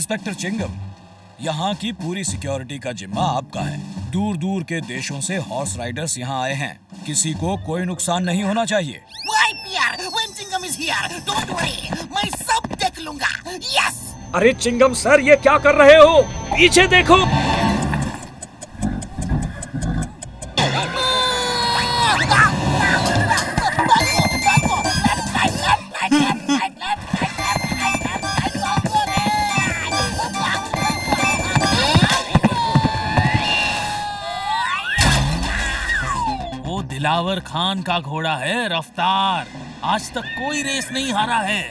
Inspector Chingam, यहाँ की पूरी सिक्योरिटी का जिम्मा आपका है। दूर दूर के देशों से हॉर्स राइडर्स यहाँ आए हैं, किसी को कोई नुकसान नहीं होना चाहिए। When Chingam is here, don't worry, मैं सब देख लूंगा। Yes! अरे चिंगम सर, ये क्या कर रहे हो? पीछे देखो। वो दिलावर खान का घोड़ा है रफ्तार। आज तक कोई रेस नहीं हारा है।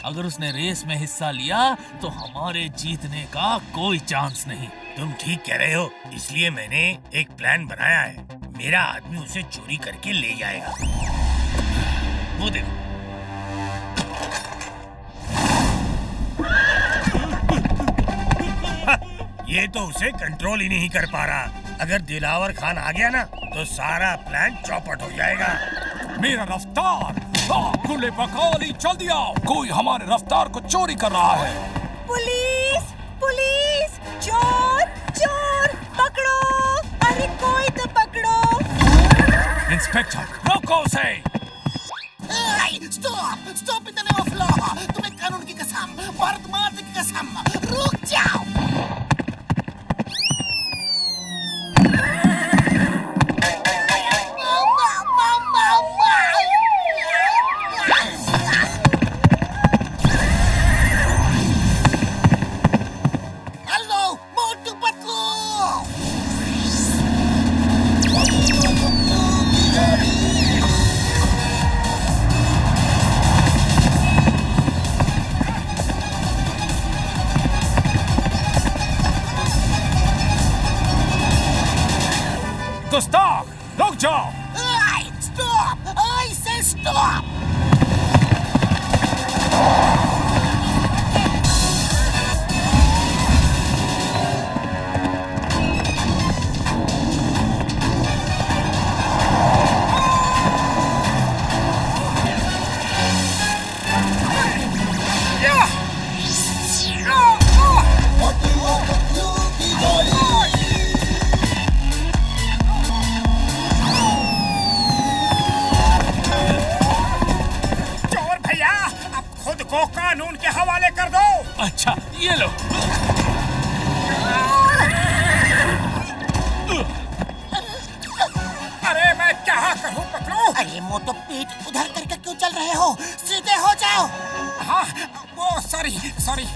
अगर उसने रेस में हिस्सा लिया तो हमारे जीतने का कोई चांस नहीं। तुम ठीक कह रहे हो, इसलिए मैंने एक प्लान बनाया है। मेरा आदमी उसे चोरी करके ले जाएगा। वो देखो। ये तो उसे कंट्रोल ही नहीं कर पा रहा। अगर दिलावर खान आ गया ना तो सारा प्लान चौपट हो जाएगा। मेरा रफ्तार, खुले बकौली चल दिया। कोई हमारे रफ्तार को चोरी कर रहा है। पुलिस! पुलिस! चोर! चोर! पकड़ो! अरे कोई तो पकड़ो! इंस्पेक्टर, रोको उसे। Stop in the name of law! तुम्हें कानून की कसम, भारत माता की कसम, रुक जाओ! गुस्ताख, रुक जाओ। Stop! I say stop! को कानून के हवाले कर दो। अच्छा, ये लो। अरे मैं क्या करूं, पकड़ो। अरे मोटो पीठ उधर करके क्यों चल रहे हो? सीधे हो जाओ। हाँ, वो सॉरी।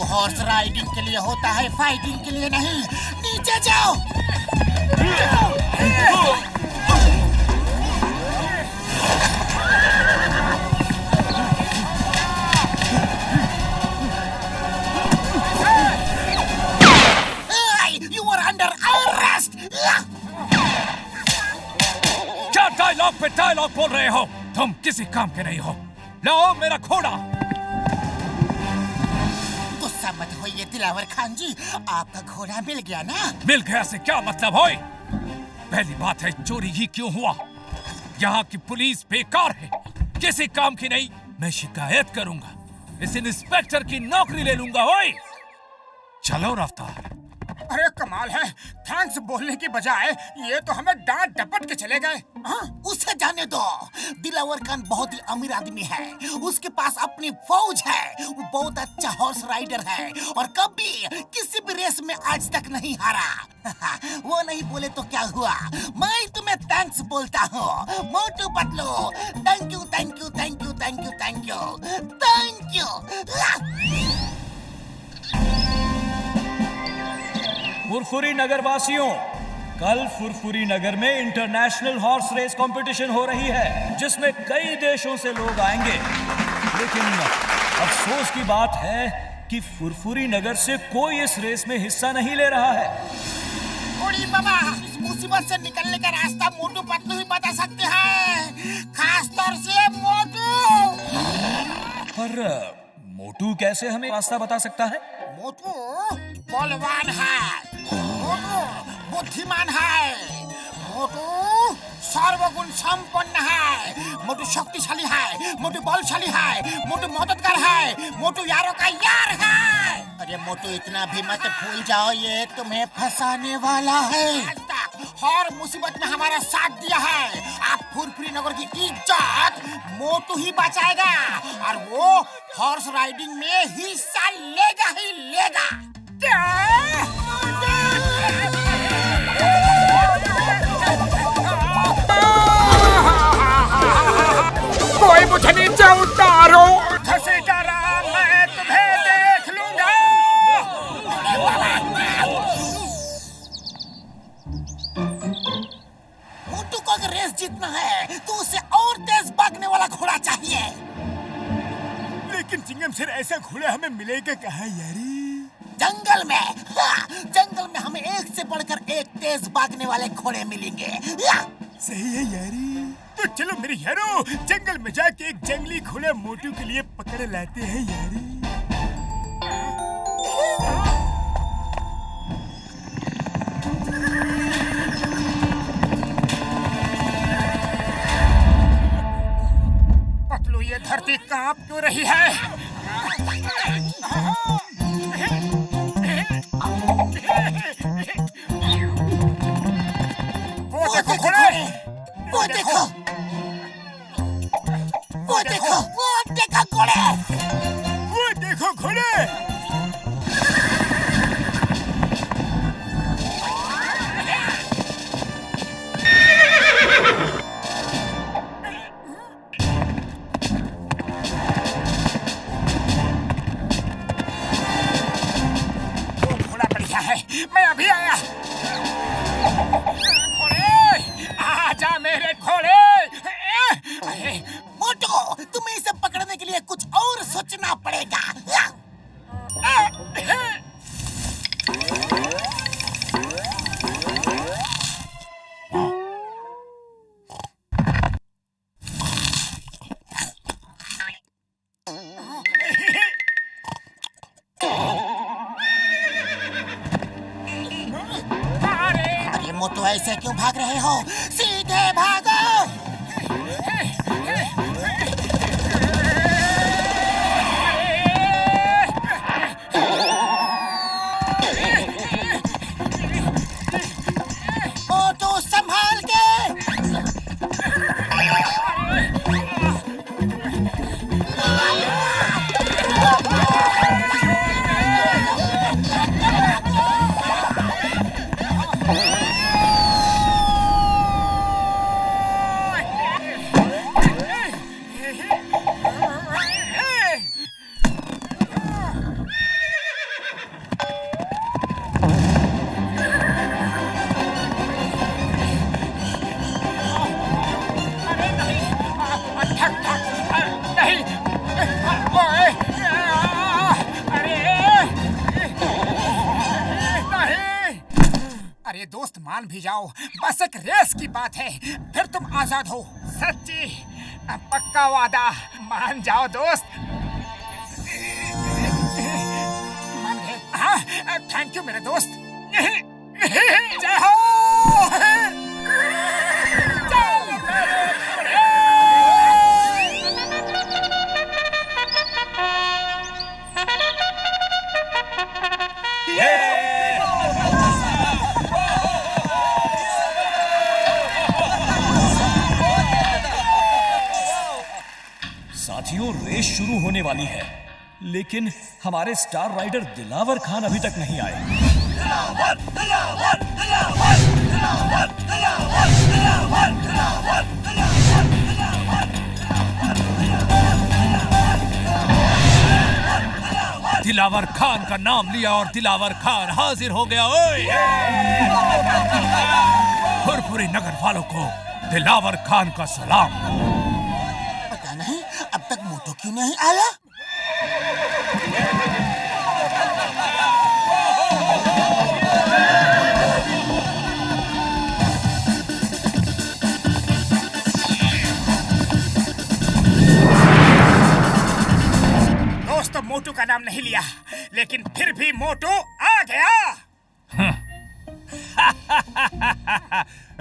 हॉर्स राइडिंग के लिए होता है, फाइटिंग के लिए नहीं। नीचे जाओ। You are under arrest. क्या डायलॉग पे डायलॉग बोल रहे हो? तुम किसी काम के नहीं हो। लाओ मेरा घोड़ा। गुस्सा मत होइए दिलावर खान जी, आपका घोड़ा मिल गया ना? मिल गया से क्या मतलब होई? पहली बात है, चोरी ही क्यों हुआ? यहाँ की पुलिस बेकार है, किसी काम की नहीं। मैं शिकायत करूंगा, इस इंस्पेक्टर की नौकरी ले लूंगा। होई, चलो रफ्तार। अरे कमाल है, थैंक्स बोलने की बजाय ये तो हमें डांट डपट के चले गए। हाँ, उसे जाने दो। दिलावर खान बहुत ही अमीर आदमी है, उसके पास अपनी फौज है, वो बहुत अच्छा हॉर्स राइडर है और कभी किसी भी रेस में आज तक नहीं हारा। वो नहीं बोले तो क्या हुआ, मैं तुम्हें थैंक्स बोलता हूँ। Motu Patlu, thank you thank you thank you thank you thank you thank you. Furfuri Nagar वासियों, कल फुरफुरी नगर में इंटरनेशनल हॉर्स रेस कंपटीशन हो रही है, जिसमें कई देशों से लोग आएंगे। लेकिन अफसोस की बात है कि फुरफुरी नगर से कोई इस रेस में हिस्सा नहीं ले रहा है। बूढ़ी बाबा, इस मुसीबत से निकलने का रास्ता मोटू पतलू ही बता सकते हैं, खास तौर से मोटू। पर मोटू कैसे हमें रास्ता बता सकता है? मोटू बलवान है, मोटू बुद्धिमान है, मोटू सर्वगुण संपन्न है, मोटू शक्तिशाली है, मोटू बलशाली है, मोटू मददगार है, मोटू यारों का यार है। अरे मोटू, इतना भी मत भूल जाओ, ये तुम्हें फंसाने वाला है। हर मुसीबत में हमारा साथ दिया है। आप फुरफुरी नगर की इज्जत मोटू ही बचाएगा और वो हॉर्स राइडिंग में हिस्सा लेगा ही लेगा। कोई मुझे नीचे उतारो, घसीटा रहा, मैं तुम्हें देख लूंगा। मोटू को अगर रेस जीतना है तो उसे और तेज भागने वाला घोड़ा चाहिए। लेकिन चिंगम सर, ऐसा घोड़ा हमें मिलेगा कहाँ यारी? जंगल में, हाँ, जंगल में हमें एक से बढ़कर एक तेज भागने वाले घोड़े मिलेंगे। सही है यारी। तो चलो मेरे यारो, जंगल में जाके एक जंगली घोड़ा मोटू के लिए पकड़ लाते हैं यारी। पतलू, ये धरती कांप क्यों रही है? वो देखो घोड़े, वो देखो, वो देखो, वो देखो घोड़े, वो देखो घोड़े। मैं अभी आया। घोड़े, आजा मेरे घोड़े। मोटू, तुम्हें इसे पकड़ने के लिए कुछ और सोचना पड़ेगा। मोटू, ऐसे क्यों भाग रहे हो? सीधे भागो। मोटू, संभाल के। अरे दोस्त, मान भी जाओ, बस एक रेस की बात है, फिर तुम आजाद हो। सच्ची पक्का वादा, मान जाओ दोस्त। मान गए? हाँ, थैंक यू मेरे दोस्त। जय हो। Yeah! साथियों, रेस शुरू होने वाली है, लेकिन हमारे स्टार राइडर दिलावर खान अभी तक नहीं आए। दिलावर खान का नाम लिया और दिलावर खान हाजिर हो गया। ओए फुरफुरी नगर वालों को दिलावर खान का सलाम। पता नहीं अब तक मोटू क्यों नहीं आया। दोस्त मोटू का नाम नहीं लिया, लेकिन फिर भी मोटू आ गया।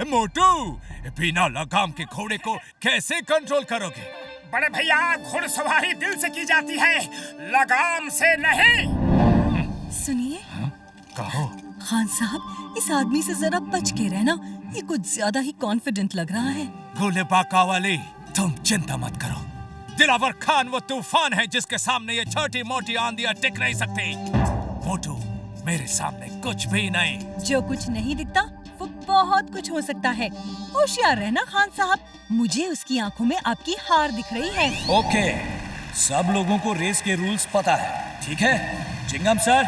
मोटू, बिना लगाम के घोड़े को कैसे कंट्रोल करोगे? बड़े भैया, घुड़सवारी दिल से की जाती है, लगाम से नहीं। सुनिए कहो। खान साहब, इस आदमी से जरा बच के रहना, ये कुछ ज्यादा ही कॉन्फिडेंट लग रहा है। गोले बाका वाली, तुम चिंता मत करो। दिलावर खान वो तूफान है जिसके सामने ये छोटी मोटी आंधियां टिक नहीं सकती। मोटू, मेरे सामने कुछ भी नहीं। जो कुछ नहीं दिखता वो बहुत कुछ हो सकता है। होशियार रहना खान साहब, मुझे उसकी आंखों में आपकी हार दिख रही है। ओके, सब लोगों को रेस के रूल्स पता है, ठीक है? Chewing gum sir,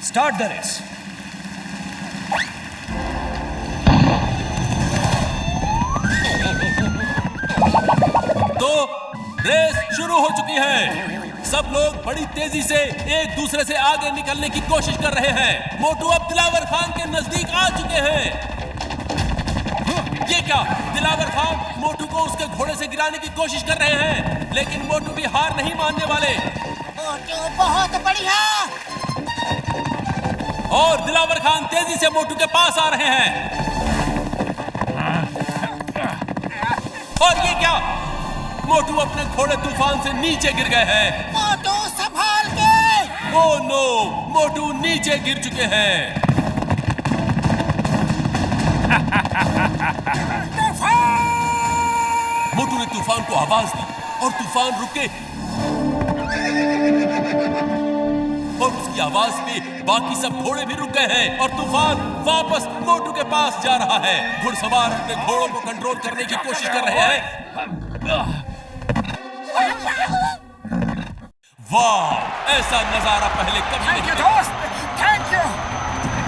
start the race. तो रेस शुरू हो चुकी है। सब लोग बड़ी तेजी से एक दूसरे से आगे निकलने की कोशिश कर रहे हैं। मोटू अब दिलावर खान के नजदीक आ चुके हैं। ये क्या? दिलावर खान मोटू को उसके घोड़े से गिराने की कोशिश कर रहे हैं, लेकिन मोटू भी हार नहीं मानने वाले। मोटू बहुत बढ़िया। और दिलावर खान तेजी से मोटू के पास आ रहे हैं। और ये क्या? मोटू अपने घोड़े तूफान से नीचे गिर गए हैं। मोटू संभाल के। ओह नो, मोटू नीचे गिर चुके हैं। मोटू ने तूफान को आवाज दी और तूफान रुके, और उसकी आवाज पे बाकी सब घोड़े भी रुक गए हैं और तूफान वापस मोटू के पास जा रहा है। घुड़सवार अपने घोड़ों को कंट्रोल करने की कोशिश कर रहे हैं। वाह, ऐसा नजारा पहले कभी थैंक यू नहीं। दोस्त, थैंक यू।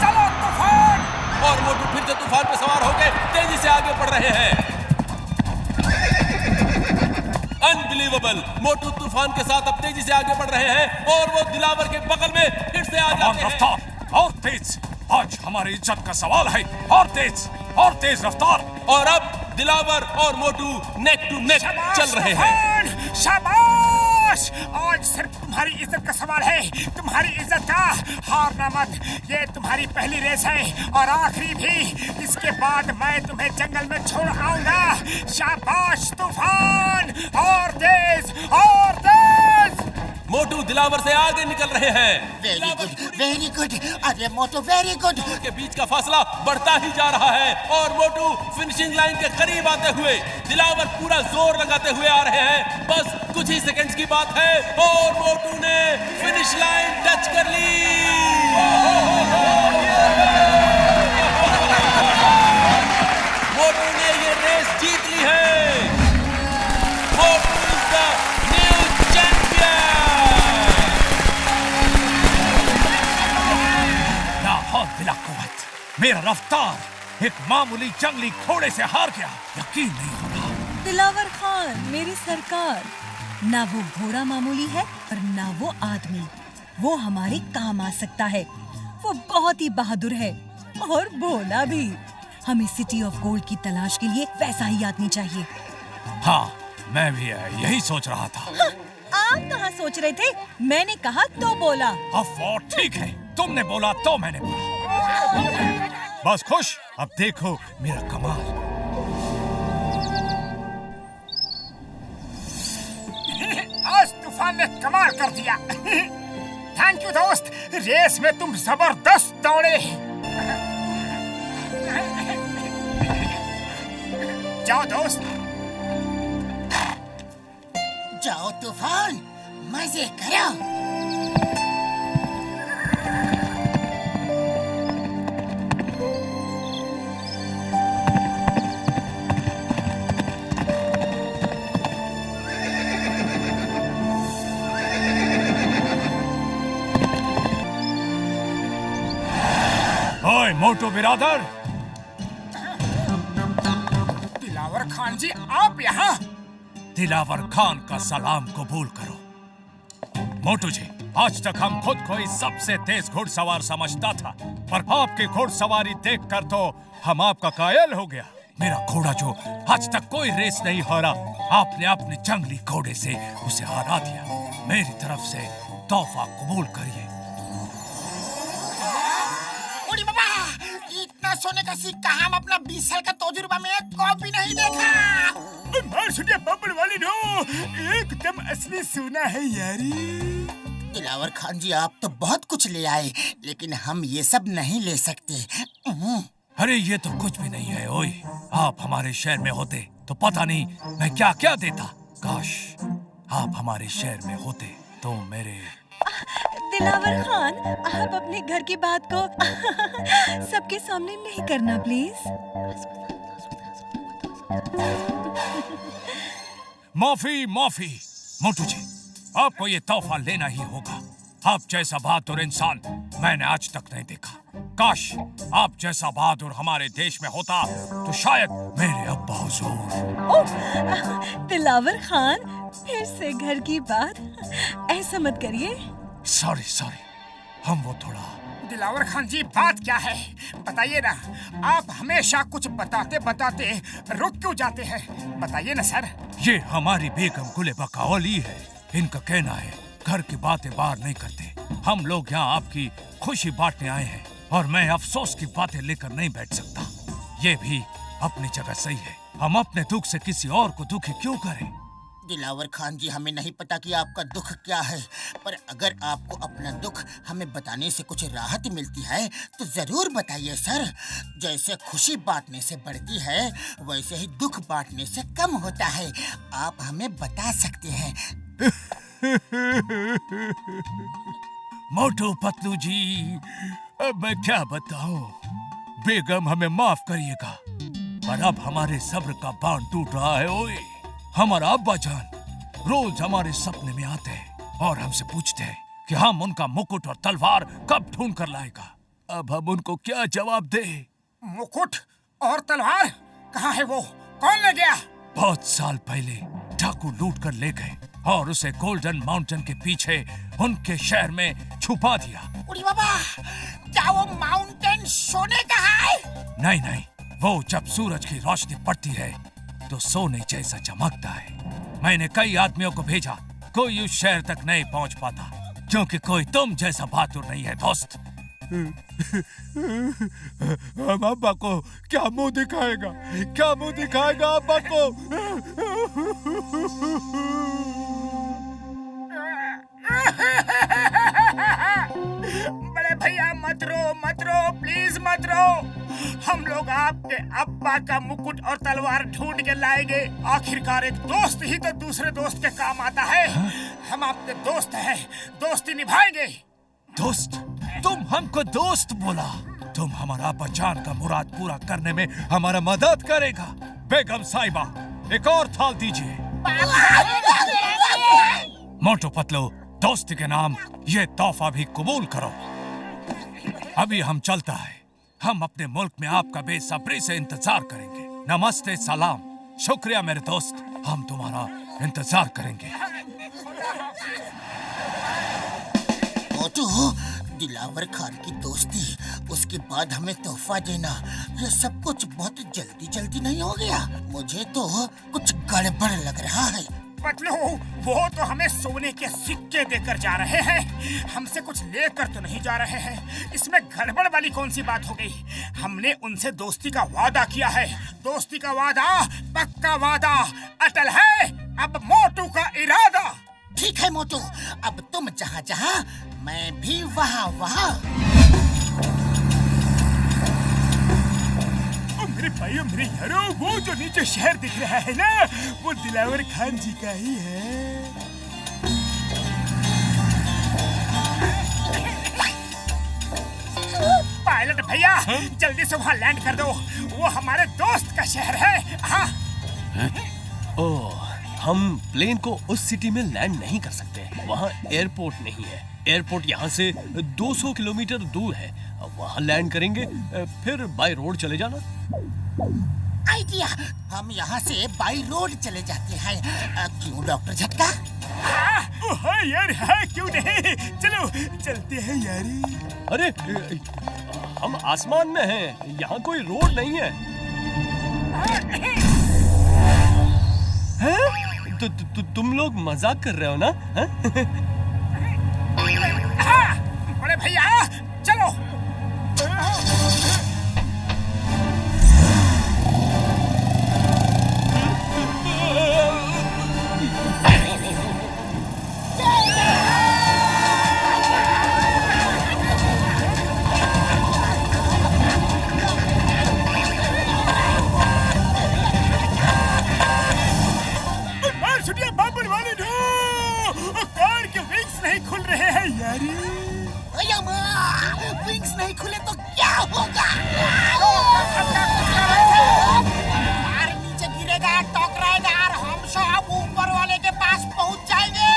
चलो तूफान। और मोटू फिर से तूफान पे सवार होकर तेजी से आगे बढ़ रहे हैं। अनबिलीवेबल, मोटू तूफान के साथ अब तेजी से आगे बढ़ रहे हैं और वो दिलावर के बगल में फिर से आ जाते हैं। रफ्तार और तेज, आज हमारी इज्जत का सवाल है। और तेज रफ्तार। और अब दिलावर और मोटू नेक टू नेक चल रहे हैं। शाबाश! आज सिर्फ तुम्हारी इज्जत का सवाल है, तुम्हारी इज्जत का। हारना मत, ये तुम्हारी पहली रेस है और आखिरी भी। इसके बाद मैं तुम्हें जंगल में छोड़ आऊंगा। शाबाश तूफान! और तेज, और तेज! मोटू दिलावर से आगे निकल रहे हैं। Very good, very good. अरे मोटू वेरी गुड। के बीच का फासला बढ़ता ही जा रहा है और मोटू फिनिशिंग लाइन के करीब आते हुए, दिलावर पूरा जोर लगाते हुए आ रहे हैं। बस कुछ ही सेकंड्स की बात है और मोटू ने फिनिश लाइन टच कर ली। मोटू ने ये रेस जीत ली है। मोटू इज द न्यू चैंपियन। बिला कुव्वत, मेरा रफ्तार एक मामूली जंगली घोड़े से हार गया। यकीन नहीं हो रहा। दिलावर खान, मेरी सरकार, ना वो घोड़ा मामूली है और ना वो आदमी। वो हमारे काम आ सकता है। वो बहुत ही बहादुर है और भोला भी। हमें सिटी ऑफ गोल्ड की तलाश के लिए वैसा ही आदमी चाहिए। हाँ, मैं भी यही सोच रहा था। हाँ, आप कहाँ सोच रहे थे? मैंने कहा तो बोला। अफवाह ठीक है, तुमने बोला तो मैंने बोला। बस खुश, अब देखो मेरा कमाल। आज तूफान ने कमाल कर दिया। थैंक यू दोस्त, रेस में तुम जबरदस्त दौड़े। जाओ दोस्त, जाओ तूफान, मजे करो। ओए मोटू बिरादर, दिलावर खान जी, आप यहाँ? दिलावर खान का सलाम कबूल करो। मोटू जी, आज तक हम खुद को ही सबसे तेज घुड़सवार समझता था, पर आपकी घुड़सवारी देखकर तो हम आपका कायल हो गया। मेरा घोड़ा जो आज तक कोई रेस नहीं हारा, आपने अपने जंगली घोड़े से उसे हरा दिया। मेरी तरफ से तोहफा कबूल करिए। उड़ी बाबा, इतना सोने का सिक्का हम अपना 20 साल का तजुर्बा में कभी नहीं देखा। मार सुनिए बब्बल वाली नो, एकदम असली सोना है यारी। दिलावर खान जी, आप तो बहुत कुछ ले आए, लेकिन हम ये सब नहीं ले सकते। अरे ये तो कुछ भी नहीं है। ओए, आप हमारे शहर में होते तो पता नहीं मैं क्या क्या देता। काश आप हमारे शहर में होते तो मेरे। दिलावर खान, आप अपने घर की बात को सबके सामने नहीं करना प्लीज। माफी माफी मोटू जी, आपको ये तोहफा लेना ही होगा। आप जैसा बहादुर इंसान मैंने आज तक नहीं देखा। काश आप जैसा बहादुर हमारे देश में होता तो शायद मेरे अब्बा हुजूर। ओह, दिलावर खान, फिर से घर की बात, ऐसा मत करिए। सॉरी सॉरी, हम वो थोड़ा। दिलावर खान जी, बात क्या है बताइए ना। आप हमेशा कुछ बताते बताते रुक क्यों जाते हैं, बताइए ना सर। ये हमारी बेगम गुले बकावली है। इनका कहना है घर की बातें बाहर नहीं करते। हम लोग यहाँ आपकी खुशी बांटने आए हैं और मैं अफसोस की बातें लेकर नहीं बैठ सकता। ये भी अपनी जगह सही है। हम अपने दुख से किसी और को दुखी क्यों करें? दिलावर खान जी, हमें नहीं पता कि आपका दुख क्या है, पर अगर आपको अपना दुख हमें बताने से कुछ राहत मिलती है तो जरूर बताइए सर। जैसे खुशी बांटने से बढ़ती है, वैसे ही दुख बांटने से कम होता है। आप हमें बता सकते हैं। मोटू पतलू जी, अब मैं क्या बताऊं। बेगम हमें माफ करिएगा, पर अब हमारे सब्र का बांध टूट रहा है। ओए, हमारा अब्बा जान रोज हमारे सपने में आते हैं और हमसे पूछते हैं कि हम उनका मुकुट और तलवार कब ढूंढ कर लाएगा। अब हम उनको क्या जवाब दे? मुकुट और तलवार कहाँ है वो? कौन ले गया? बहुत साल पहले डाकू लूट कर ले गए और उसे गोल्डन माउंटेन के पीछे उनके शहर में छुपा दिया। उड़ी बाबा, क्या वो माउंटेन सोने का है? नहीं नहीं, वो जब सूरज की रोशनी पड़ती है तो सोने जैसा चमकता है। मैंने कई आदमियों को भेजा, कोई उस शहर तक नहीं पहुंच पाता, क्योंकि कोई तुम जैसा बहादुर नहीं है दोस्त। हम अब्बा को क्या मुंह दिखाएगा, क्या मुंह दिखाएगा अब्बा को? बड़े भैया मत रो प्लीज मत रो। हम लोग आपके अब्बा का मुकुट और तलवार ढूंढ के लाएंगे। आखिरकार एक दोस्त ही तो दूसरे दोस्त के काम आता है। हम आपके दोस्त हैं, दोस्ती निभाएंगे। दोस्त? तुम हमको दोस्त बोला? तुम हमारा बचान का मुराद पूरा करने में हमारा मदद करेगा? बेगम साहिबा, एक और थाल दीजिए। मोटू पतलू, दोस्ती के नाम ये तोहफा भी कबूल करो। अभी हम चलता है। हम अपने मुल्क में आपका बेसब्री से इंतजार करेंगे। नमस्ते, सलाम, शुक्रिया मेरे दोस्त, हम तुम्हारा इंतजार करेंगे। मोटू, दिलावर खान की दोस्ती, उसके बाद हमें तोहफा देना, ये सब कुछ बहुत जल्दी जल्दी नहीं हो गया? मुझे तो कुछ गड़बड़ लग रहा है। पतलू, वो तो हमें सोने के सिक्के देकर जा रहे हैं, हमसे कुछ लेकर तो नहीं जा रहे हैं। इसमें गड़बड़ वाली कौन सी बात हो गई? हमने उनसे दोस्ती का वादा किया है। दोस्ती का वादा पक्का वादा, अटल है। अब मोटू का इरादा। ठीक है मोटू, अब तुम जहाँ जहाँ, मैं भी वहाँ वहाँ। मेरे भाइयों मेरे यारों, वो जो नीचे शहर दिख रहा है ना, वो दिलावर खान जी का ही है। पायलट भैया, जल्दी से वहाँ लैंड कर दो। वो हमारे दोस्त का शहर है। हाँ। ओह, हम प्लेन को उस सिटी में लैंड नहीं कर सकते। वहाँ एयरपोर्ट नहीं है। एयरपोर्ट यहाँ से 200 किलोमीटर दूर है। वहाँ लैंड करेंगे, फिर बाय रोड चले जाना। आइडिया, हम यहाँ से बाई रोड चले जाते हैं। क्यों डॉक्टर झटका? हाँ यार, हाँ क्यों नहीं, चलो चलते हैं यारी। अरे, हम आसमान में हैं, यहाँ कोई रोड नहीं है। हैं? तुम लोग मजाक कर रहे हो ना? बड़े भैया चलो। कार के विंग्स नहीं खुल रहे हैं यारी। विंग्स नहीं खुले तो क्या होगा? कार नीचे गिरेगा, टकराएगा और हम सब ऊपर वाले के पास पहुंच जाएंगे।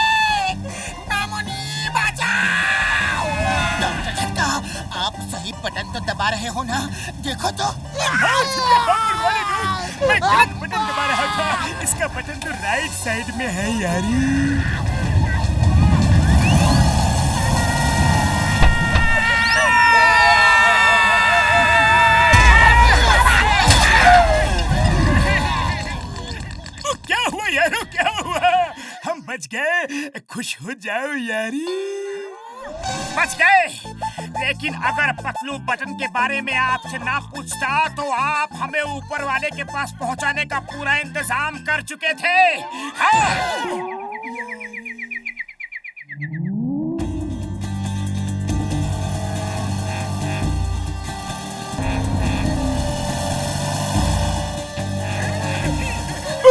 नामोनी बचाओ। डॉक्टर झटका, आप सही बटन तो दबा रहे हो ना? देखो तो। मैं गलत बटन दबा रहा था। इसका बटन तो राइट साइड में है यारी। क्या हुआ यारो, क्या हुआ? हम बच गए, खुश हो जाओ यारी। बच गए, लेकिन अगर पतलू बटन के बारे में आपसे ना पूछता तो आप हमें ऊपर वाले के पास पहुंचाने का पूरा इंतजाम कर चुके थे। हाँ।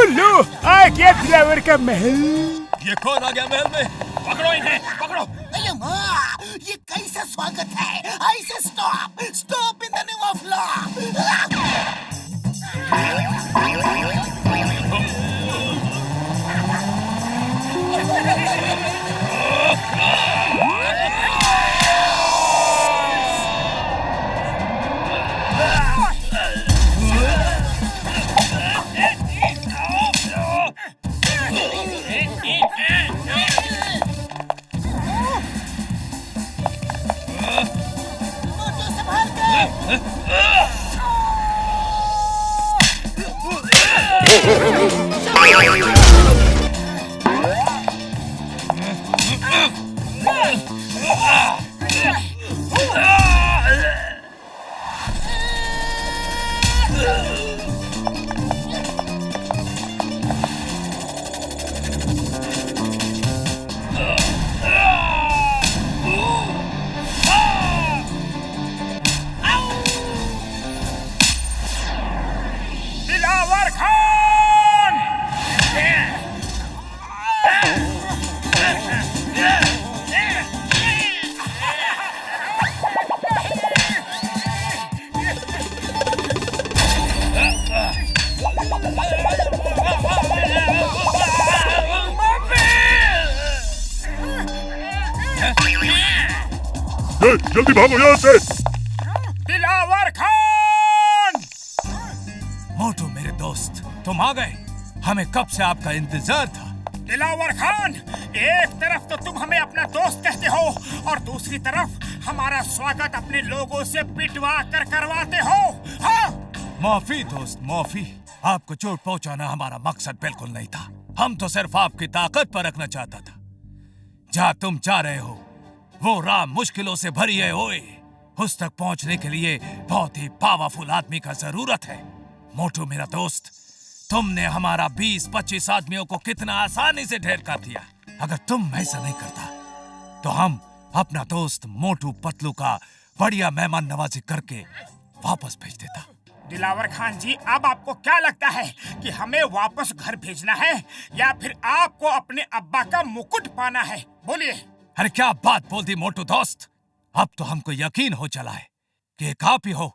लो, आ गया दिलावर का महल। ये कौन आ गया महल में? पकड़ो इन्हें, पकड़ो। ये कैसा स्वागत है? ऐसे stop, stop in the name of law. Dilawar Khan! जल्दी भागो यहाँ से। दिलावर खान! मोटू मेरे दोस्त, तुम आ गए। हमें कब से आपका इंतजार था। दिलावर खान, एक तरफ तो तुम हमें अपना दोस्त कहते हो और दूसरी तरफ हमारा स्वागत अपने लोगों से पिटवा कर करवाते हो। हाँ? माफी दोस्त, माफी। आपको चोट पहुंचाना हमारा मकसद बिल्कुल नहीं था। हम तो सिर्फ आपकी ताकत परखना चाहता था। जहाँ तुम जा रहे हो वो राह मुश्किलों से भरी है ओए। उस तक पहुंचने के लिए बहुत ही पावरफुल आदमी का जरूरत है। मोटू मेरा दोस्त, तुमने हमारा 20-25 आदमियों को कितना आसानी से ढेर कर दिया। अगर तुम ऐसा नहीं करता तो हम अपना दोस्त मोटू पतलू का बढ़िया मेहमान नवाजी करके वापस भेज देता। दिलावर खान जी, अब आपको क्या लगता है कि हमें वापस घर भेजना है या फिर आपको अपने अब्बा का मुकुट पाना है? बोलिए। अरे क्या बात बोल दी मोटू दोस्त। अब तो हमको यकीन हो चला है कि एक आप ही हो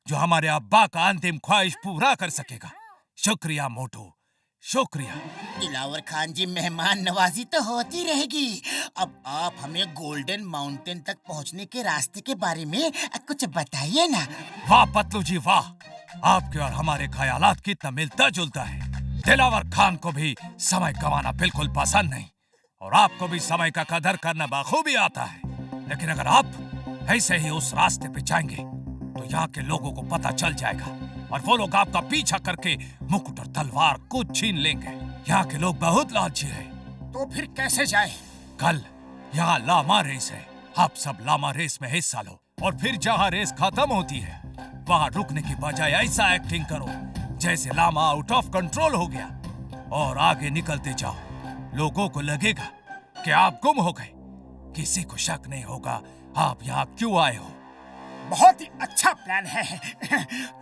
जो हमारे अब्बा का अंतिम ख्वाहिश पूरा कर सकेगा। शुक्रिया मोटू, शुक्रिया। दिलावर खान जी, मेहमान नवाजी तो होती रहेगी। अब आप हमें गोल्डन माउंटेन तक पहुंचने के रास्ते के बारे में कुछ बताइए ना। वाह पतलू जी वाह, आपके और हमारे ख्यालात कितना मिलता जुलता है। दिलावर खान को भी समय गंवाना बिल्कुल पसंद नहीं और आपको भी समय का कदर करना बखूबी आता है। लेकिन अगर आप ऐसे ही उस रास्ते पे जाएंगे तो यहाँ के लोगों को पता चल जाएगा और वो लोग आपका पीछा करके मुकुट और तलवार को छीन लेंगे। यहाँ के लोग बहुत लालची हैं। तो फिर कैसे जाए? कल यहाँ लामा रेस है, आप सब लामा रेस में हिस्सा लो और फिर जहाँ रेस खत्म होती है वहाँ रुकने की बजाय ऐसा एक्टिंग करो जैसे लामा आउट ऑफ कंट्रोल हो गया और आगे निकलते जाओ। लोगों को लगेगा कि आप गुम हो गए, किसी को शक नहीं होगा आप यहाँ क्यों आए हो। बहुत ही अच्छा प्लान है।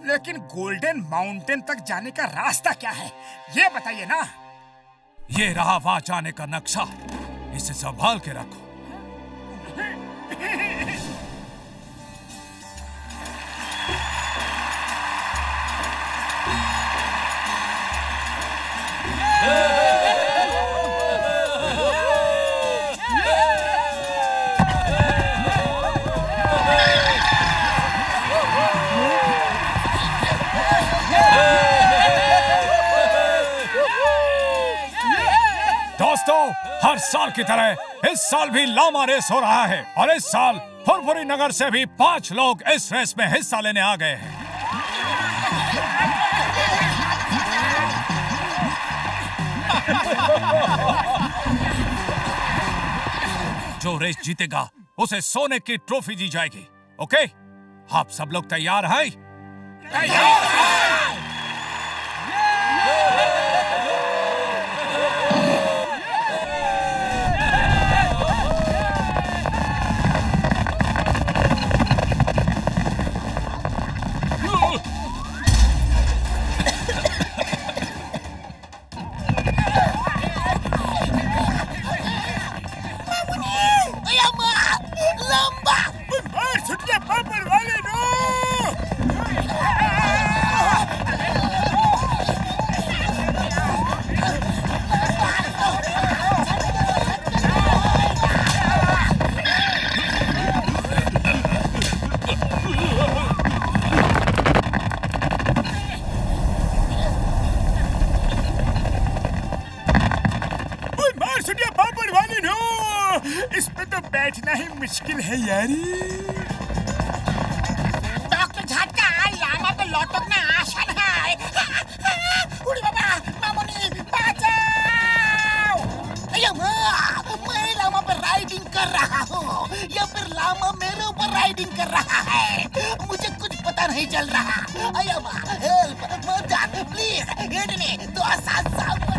लेकिन गोल्डन माउंटेन तक जाने का रास्ता क्या है, ये बताइए ना। ये रहा वहाँ जाने का नक्शा, इसे संभाल के रखो। दोस्तों, हर साल की तरह इस साल भी लामा रेस हो रहा है और इस साल फुरफुरी नगर से भी 5 लोग इस रेस में हिस्सा लेने आ गए हैं। जो रेस जीतेगा उसे सोने की ट्रॉफी दी जाएगी। ओके, आप सब लोग तैयार हैं? बैठना ही मुश्किल है यारी। डॉक्टर झटका, लामा पे लौटना आसान है। उड़ी बाबा, मामुनी बचाओ। मैं लामा पर राइडिंग कर रहा हूँ या फिर लामा मेरे ऊपर राइडिंग कर रहा है, मुझे कुछ पता नहीं चल रहा। हेल्प, मदद, प्लीज, हेड ने तो आसान साफ करा।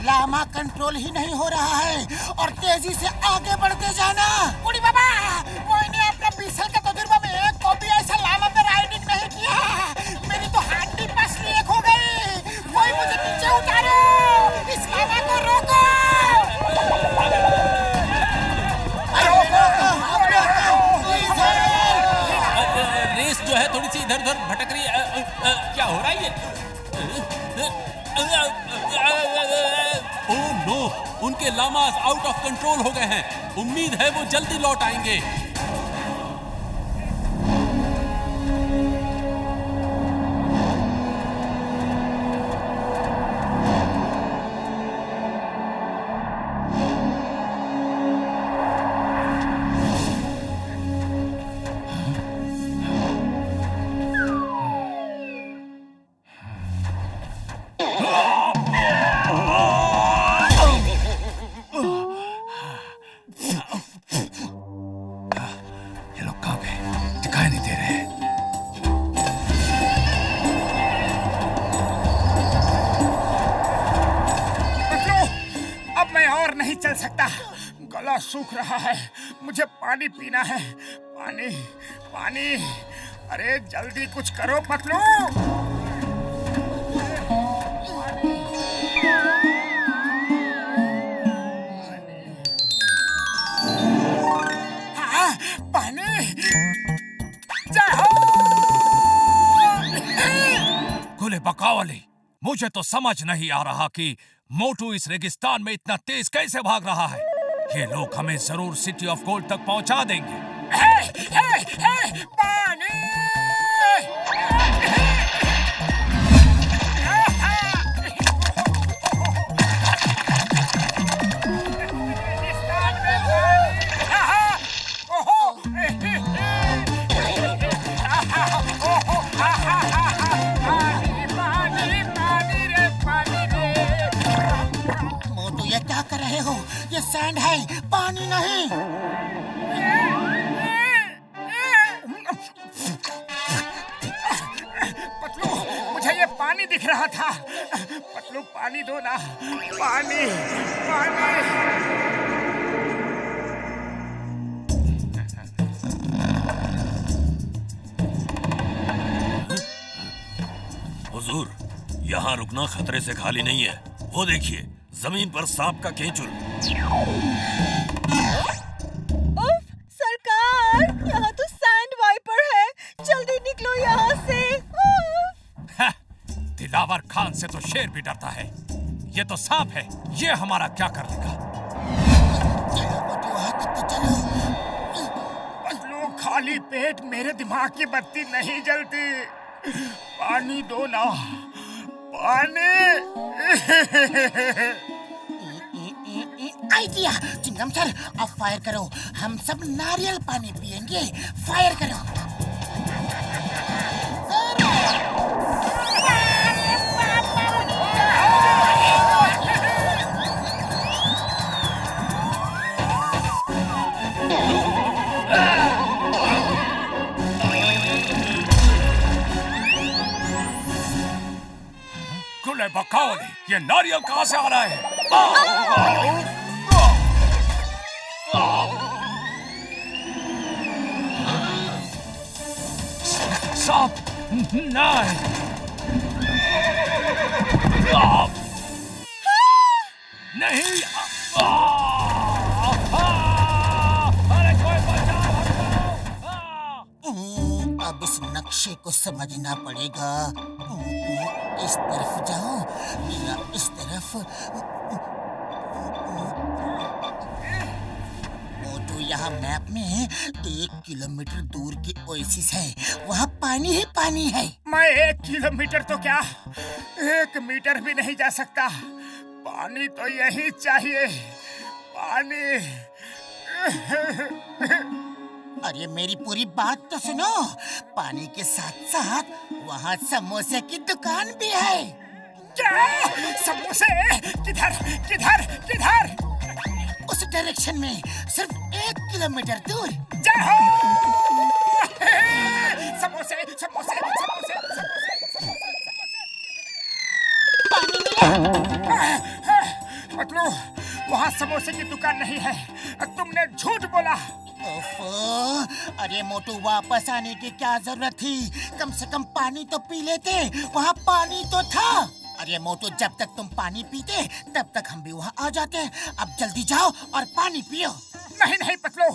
लामा कंट्रोल ही नहीं हो रहा है और तेजी से आगे बढ़ते जाना। उड़ी बाबा, मैंने अपना 20 साल का तजुर्बा में एक कभी ऐसा लामा पे राइडिंग नहीं किया। मेरी तो हड्डी पसली एक हो गई। कोई मुझे नीचे उतारो, इस लामा को रोको। रेस जो है थोड़ी सी इधर उधर भटक रही है। क्या हो रहा है ये? ओह नो, उनके लामास आउट ऑफ कंट्रोल हो गए हैं। उम्मीद है वो जल्दी लौट आएंगे। सूख रहा है, मुझे पानी पीना है। पानी पानी, अरे जल्दी कुछ करो पतलू। हाँ, पानी। जय हो। गुले बकावली, मुझे तो समझ नहीं आ रहा कि मोटू इस रेगिस्तान में इतना तेज कैसे भाग रहा है। ये लोग हमें जरूर सिटी ऑफ गोल्ड तक पहुंचा देंगे। पानी। मोटू ये क्या कर रहे हो? ये सैंड है, पानी नहीं। पतलू, मुझे ये पानी दिख रहा था। पतलू पानी दो ना, पानी पानी। हुजूर, यहाँ रुकना खतरे से खाली नहीं है। वो देखिए, जमीन पर सांप का केंचुल। उफ, सरकार, यहाँ तो सैंड वाइपर है। जल्दी निकलो यहाँ से। हाँ, दिलावर खान से तो शेर भी डरता है। ये तो सांप है, ये हमारा क्या कर लेगा? चलो मोटू, वहाँ तक तो चलो। पतलू, खाली पेट मेरे दिमाग की बत्ती नहीं जलती। पानी दो ना, पानी। आइडिया, चिंगम सर, अब फायर करो। हम सब नारियल पानी पिएंगे। फायर करो। गुले बकावली, ये नारियल कहाँ से आ रहा है? सांप नहीं। नहीं। अरे कोई बचाओ हमको। अब इस नक्शे को समझना पड़ेगा। इस तरफ जाओ या इस तरफ। मोटू, यहाँ मैप में 1 किलोमीटर दूर की ओएसिस है। वहाँ पानी ही पानी है। मैं 1 किलोमीटर तो क्या, 1 मीटर भी नहीं जा सकता। पानी तो यही चाहिए, पानी। अरे मेरी पूरी बात तो सुनो। पानी के साथ साथ वहाँ समोसे की दुकान भी है। क्या? समोसे? किधर किधर किधर? उस डायरेक्शन में, सिर्फ 1 किलोमीटर दूर। जय हो। समोसे समोसे समोसे समोसे पतलू, वहाँ समोसे की दुकान नहीं है। तुमने झूठ बोला। ओफो, अरे मोटू, वापस आने की क्या जरूरत थी? कम से कम पानी तो पी लेते। वहाँ पानी तो था। अरे मोटू, जब तक तुम पानी पीते तब तक हम भी वहाँ आ जाते। अब जल्दी जाओ और पानी पियो। नहीं नहीं पतलू,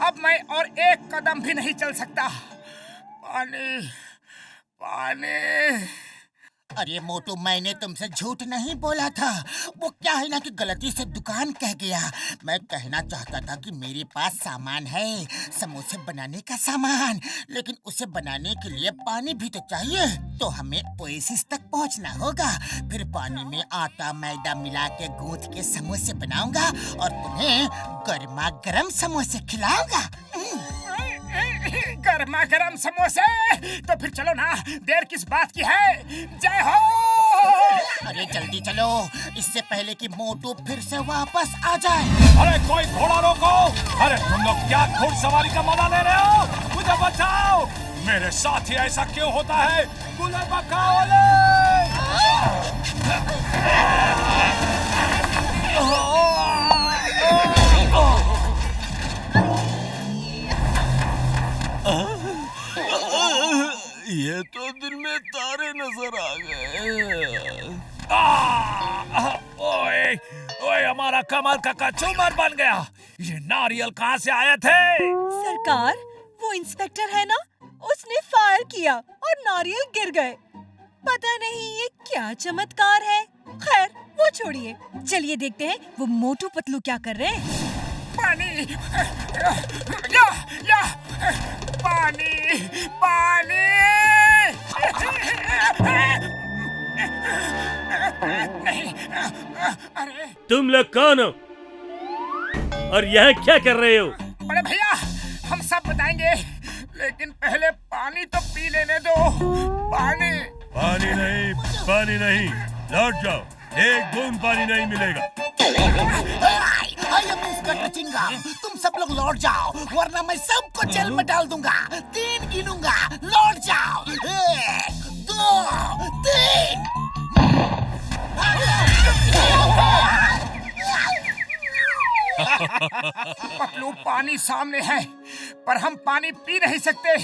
अब मैं और 1 कदम भी नहीं चल सकता। पानी पानी। अरे मोटू, मैंने तुमसे झूठ नहीं बोला था। वो क्या है ना कि गलती से दुकान कह गया। मैं कहना चाहता था कि मेरे पास सामान है, समोसे बनाने का सामान, लेकिन उसे बनाने के लिए पानी भी तो चाहिए। तो हमें ओएसिस तक पहुंचना होगा। फिर पानी में आटा मैदा मिला के गूंथ के समोसे बनाऊंगा और तुम्हें गर्मा गर्म समोसे खिलाऊंगा। गर्मा गर्म समोसे? तो फिर चलो ना, देर किस बात की है? जय हो। अरे जल्दी चलो, इससे पहले कि मोटू फिर से वापस आ जाए। अरे कोई घोड़ा रोको। अरे तुम लोग क्या घुड़सवारी का मजा ले रहे हो? मुझे बचाओ। मेरे साथ ही ऐसा क्यों होता है? गुले बकावली। मुझे तारे नजर आ गए। ओए ओए, हमारा कमर का कचूमर बन गया। ये नारियल कहाँ से आए थे? सरकार, वो इंस्पेक्टर है ना, उसने फायर किया और नारियल गिर गए। पता नहीं ये क्या चमत्कार है। खैर वो छोड़िए, चलिए देखते हैं वो मोटू पतलू क्या कर रहे हैं। पानी, या पानी, पानी। नहीं, अरे तुम लोग कौन हो और यहाँ क्या कर रहे हो? बड़े भैया, हम सब बताएंगे, लेकिन पहले पानी तो पी लेने दो। पानी। पानी नहीं, लौट जाओ। एक बूंद पानी नहीं मिलेगा। इंस्पेक्टर चिंगम, तुम सब लोग लौट जाओ, वरना मैं सबको जेल में डाल दूंगा। 3 गिनूंगा, लौट जाओ। 1, 2, 3। पतलू, पानी सामने है, पर हम पानी पी नहीं सकते।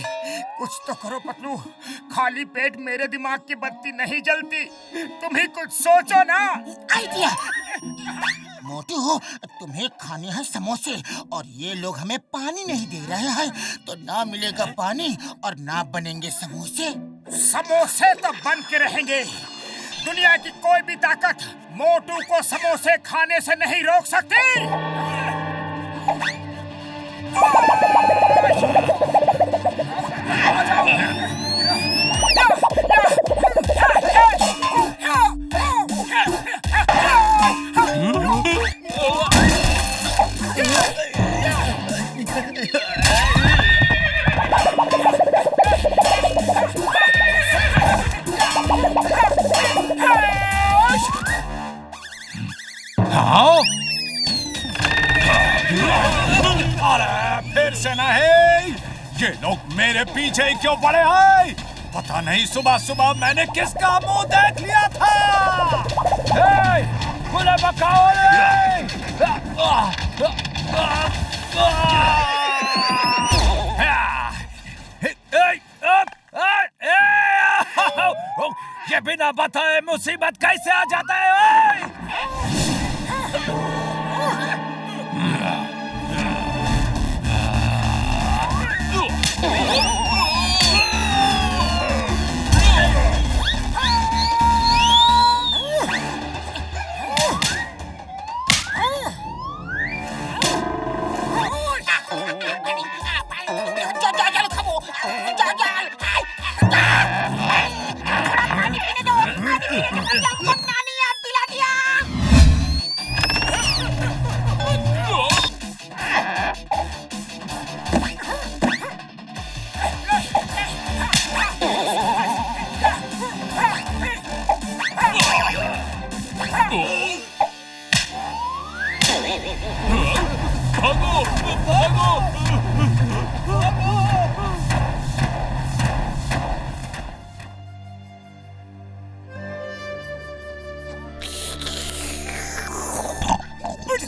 कुछ तो करो पतलू, खाली पेट मेरे दिमाग की बत्ती नहीं जलती। तुम ही कुछ सोचो ना। आइडिया। मोटू, तुम्हें खाने हैं समोसे और ये लोग हमें पानी नहीं दे रहे हैं, तो ना मिलेगा पानी और ना बनेंगे समोसे। समोसे तो बन के रहेंगे। दुनिया की कोई भी ताकत मोटू को समोसे खाने से नहीं रोक सकती। अरे फिर से नहीं, ये लोग मेरे पीछे ही क्यों पड़े हैं? पता नहीं सुबह सुबह मैंने किसका मुंह देख लिया था। खुले बकाओ ये बिना बताए मुसीबत कैसे आ जाता है?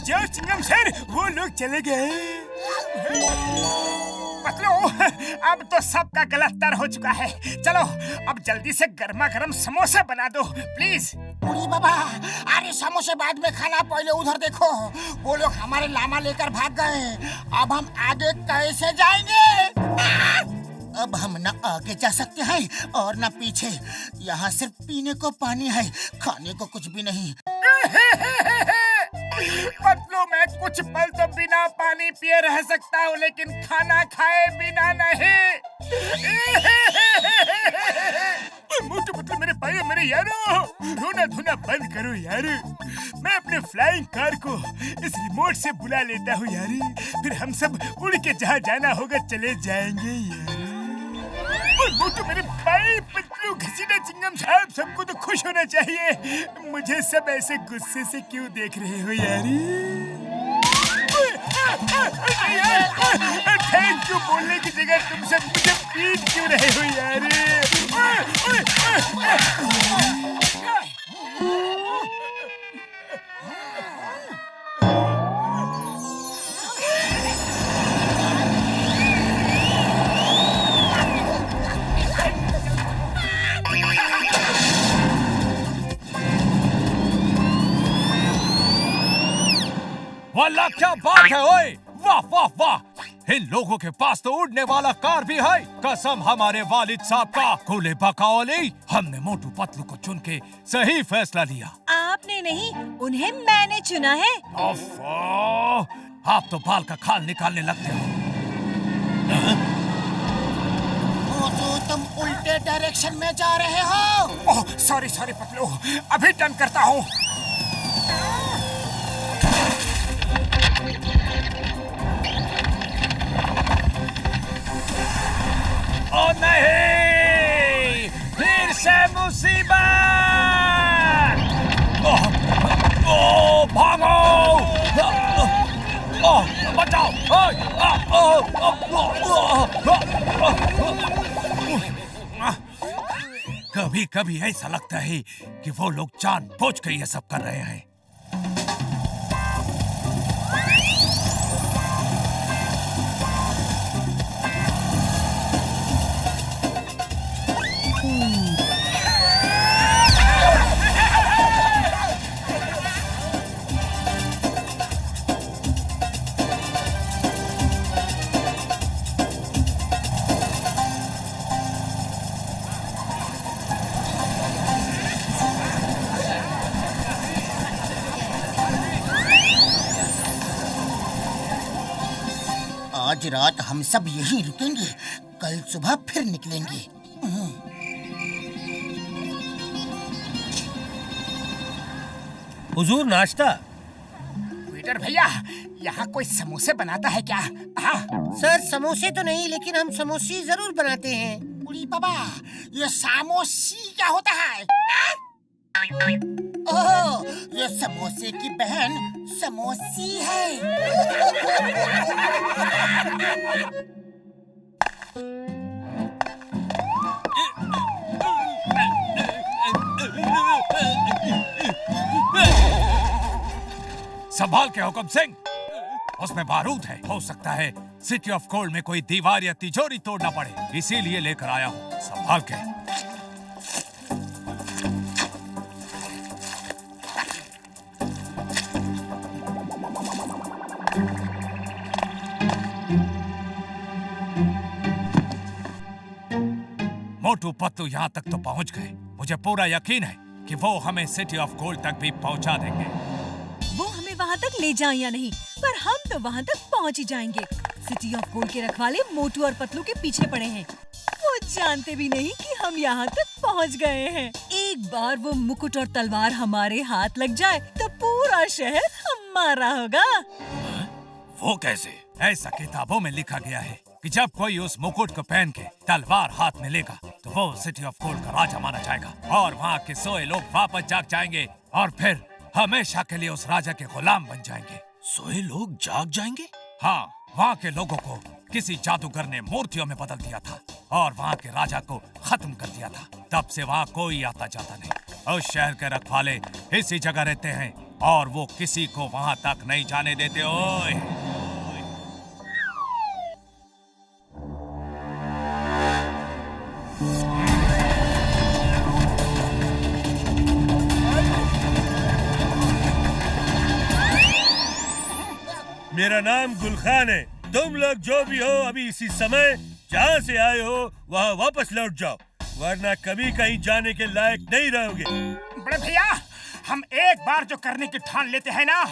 जाओ चिंगम सर, वो लोग चले गए। पतलू, अब तो सबका गलत तर हो चुका है। चलो अब जल्दी से गर्मा गर्म समोसे बना दो प्लीज। उड़ी बाबा, अरे समोसे बाद में खाना, पहले उधर देखो, वो लोग हमारे लामा लेकर भाग गए। अब हम आगे कैसे जाएंगे? अब हम न आगे जा सकते हैं और न पीछे। यहाँ सिर्फ पीने को पानी है, खाने को कुछ भी नहीं। पतलू, मैं कुछ पल तो बिना पानी पिए रह सकता हूँ, लेकिन खाना खाए बिना नहीं। मोटू पतलू, मेरे भाई, मेरे यारो, रोना धोना बंद करो यार। मैं अपने फ्लाइंग कार को इस रिमोट से बुला लेता हूँ यार, फिर हम सब उड़ के जहाँ जाना होगा चले जाएंगे यार। मोटू मेरे भाई, पतलू, घसीटा, चिंगम साहब, सबको तो खुश होना चाहिए। मुझे सब ऐसे गुस्से से क्यों देख रहे हो यारी? थैंक यू बोलने की जगह तुम सब मुझे पीट क्यों रहे हो यारी? वाला क्या बात है ओए, वाह वाह वाह। इन लोगों के पास तो उड़ने वाला कार भी है। कसम हमारे वालिद साहब का, कूले बकाओली, हमने मोटू पतलू को चुन के सही फैसला लिया। आपने नहीं, उन्हें मैंने चुना है। ओफो, आप तो बाल का खाल निकालने लगते हो। मोटू तुम उल्टे डायरेक्शन में जा रहे हो। ओह सॉरी सॉरी पतलू, अभी टर्न करता हूँ। ओ नहीं, फिर से मुसीबत। ओ भागो, बचाओ। कभी कभी ऐसा लगता है कि वो लोग जानबूझ के ये सब कर रहे हैं। आज रात हम सब यहीं रुकेंगे, कल सुबह फिर निकलेंगे। हुजूर नाश्ता। वेटर भैया, यहाँ कोई समोसे बनाता है क्या? हाँ। सर समोसे तो नहीं, लेकिन हम समोसी जरूर बनाते हैं। उड़ी बाबा, ये सामोसी क्या होता है? ओह, ये समोसे की बहन समोसी है। संभाल के हुक्म सिंह, उसमें बारूद है। हो सकता है सिटी ऑफ गोल्ड में कोई दीवार या तिजोरी तोड़ना पड़े, इसीलिए लेकर आया हूँ। संभाल के। मोटू पतलू यहाँ तक तो पहुँच गए। मुझे पूरा यकीन है कि वो हमें सिटी ऑफ गोल्ड तक भी पहुँचा देंगे। वो हमें वहाँ तक ले जाए या नहीं, पर हम तो वहाँ तक पहुँच ही जाएंगे। सिटी ऑफ गोल्ड के रखवाले मोटू और पतलू के पीछे पड़े हैं। वो जानते भी नहीं कि हम यहाँ तक पहुँच गए हैं। एक बार वो मुकुट और तलवार हमारे हाथ लग जाए तो पूरा शहर हमारा होगा। वो कैसे? ऐसा किताबों में लिखा गया है कि जब कोई उस मुकुट को पहन के तलवार हाथ में लेगा तो वो सिटी ऑफ गोल्ड का राजा माना जाएगा और वहाँ के सोए लोग वापस जाग जाएंगे और फिर हमेशा के लिए उस राजा के गुलाम बन जाएंगे। सोए लोग जाग जाएंगे? हाँ, वहाँ के लोगों को किसी जादूगर ने मूर्तियों में बदल दिया था और वहाँ के राजा को खत्म कर दिया था। तब से वहाँ कोई आता जाता नहीं। उस शहर के रखवाले इसी जगह रहते हैं और वो किसी को वहाँ तक नहीं जाने देते। ओए मेरा नाम गुलखान है। तुम लोग जो भी हो अभी इसी समय जहाँ से आए हो वहाँ वापस लौट जाओ, वरना कभी कहीं जाने के लायक नहीं रहोगे। बड़े भैया, हम एक बार जो करने की ठान लेते हैं ना,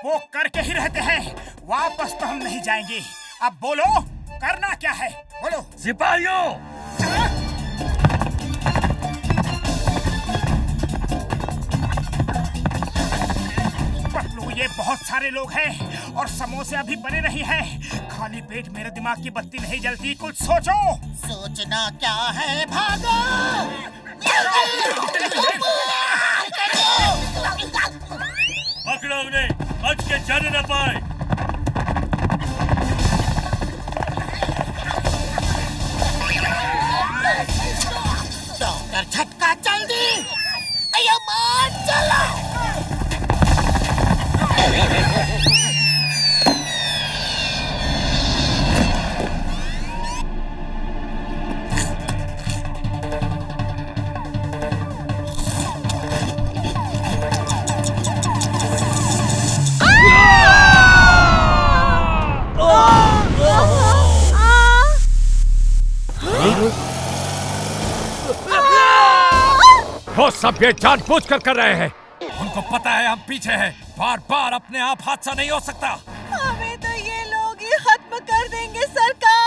वो करके ही रहते हैं। वापस तो हम नहीं जाएंगे। अब बोलो, करना क्या है? बोलो। सिपाहियों, पतलू, ये बहुत सारे लोग हैं और समोसे अभी बने नहीं हैं। खाली पेट मेरे दिमाग की बत्ती नहीं जलती। कुछ सोचो। सोचना क्या है, भागो। पकड़ो उन्हें, बच के जाने न पाए। डॉक्टर झटका जल्दी। अयो मार चलो। वो सब ये जानबूझकर कर रहे हैं। उनको पता है हम पीछे हैं। बार बार अपने आप हादसा नहीं हो सकता। हमें तो ये लोग ही खत्म कर देंगे सरकार।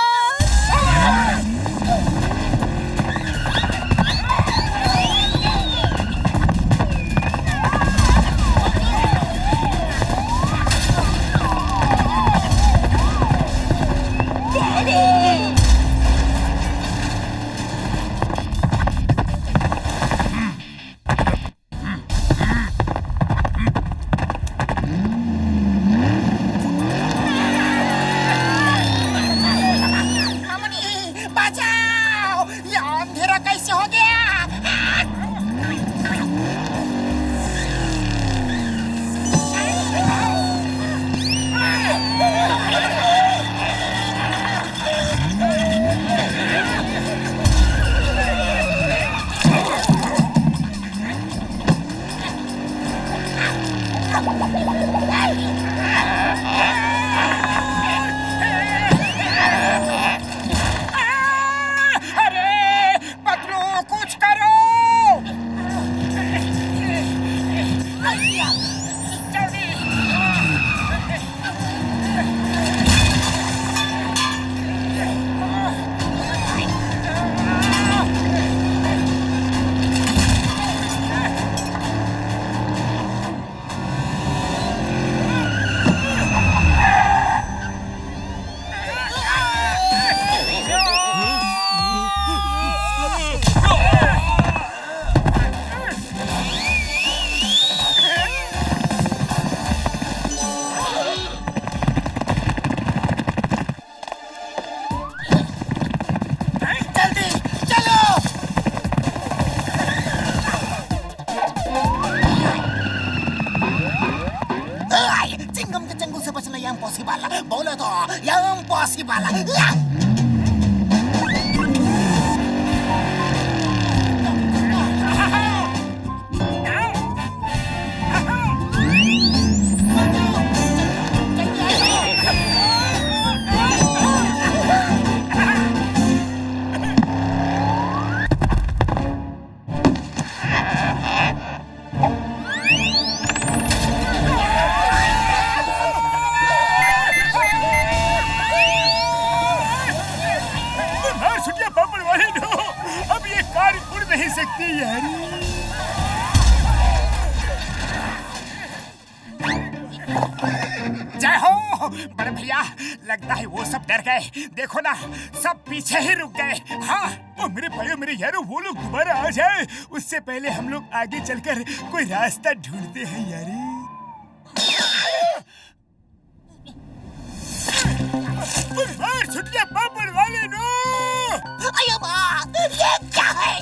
बोले तो impossible. जय हो बड़े भैया, लगता है वो सब डर गए। देखो ना, सब पीछे ही रुक गए। हाँ, ओ मेरे भाइयों मेरे यारों, वो लोग दोबारा आ जाए उससे पहले हम लोग आगे चलकर कोई रास्ता ढूंढते हैं यारी। छुट्टियां पापड़ वाले नो। ये क्या है?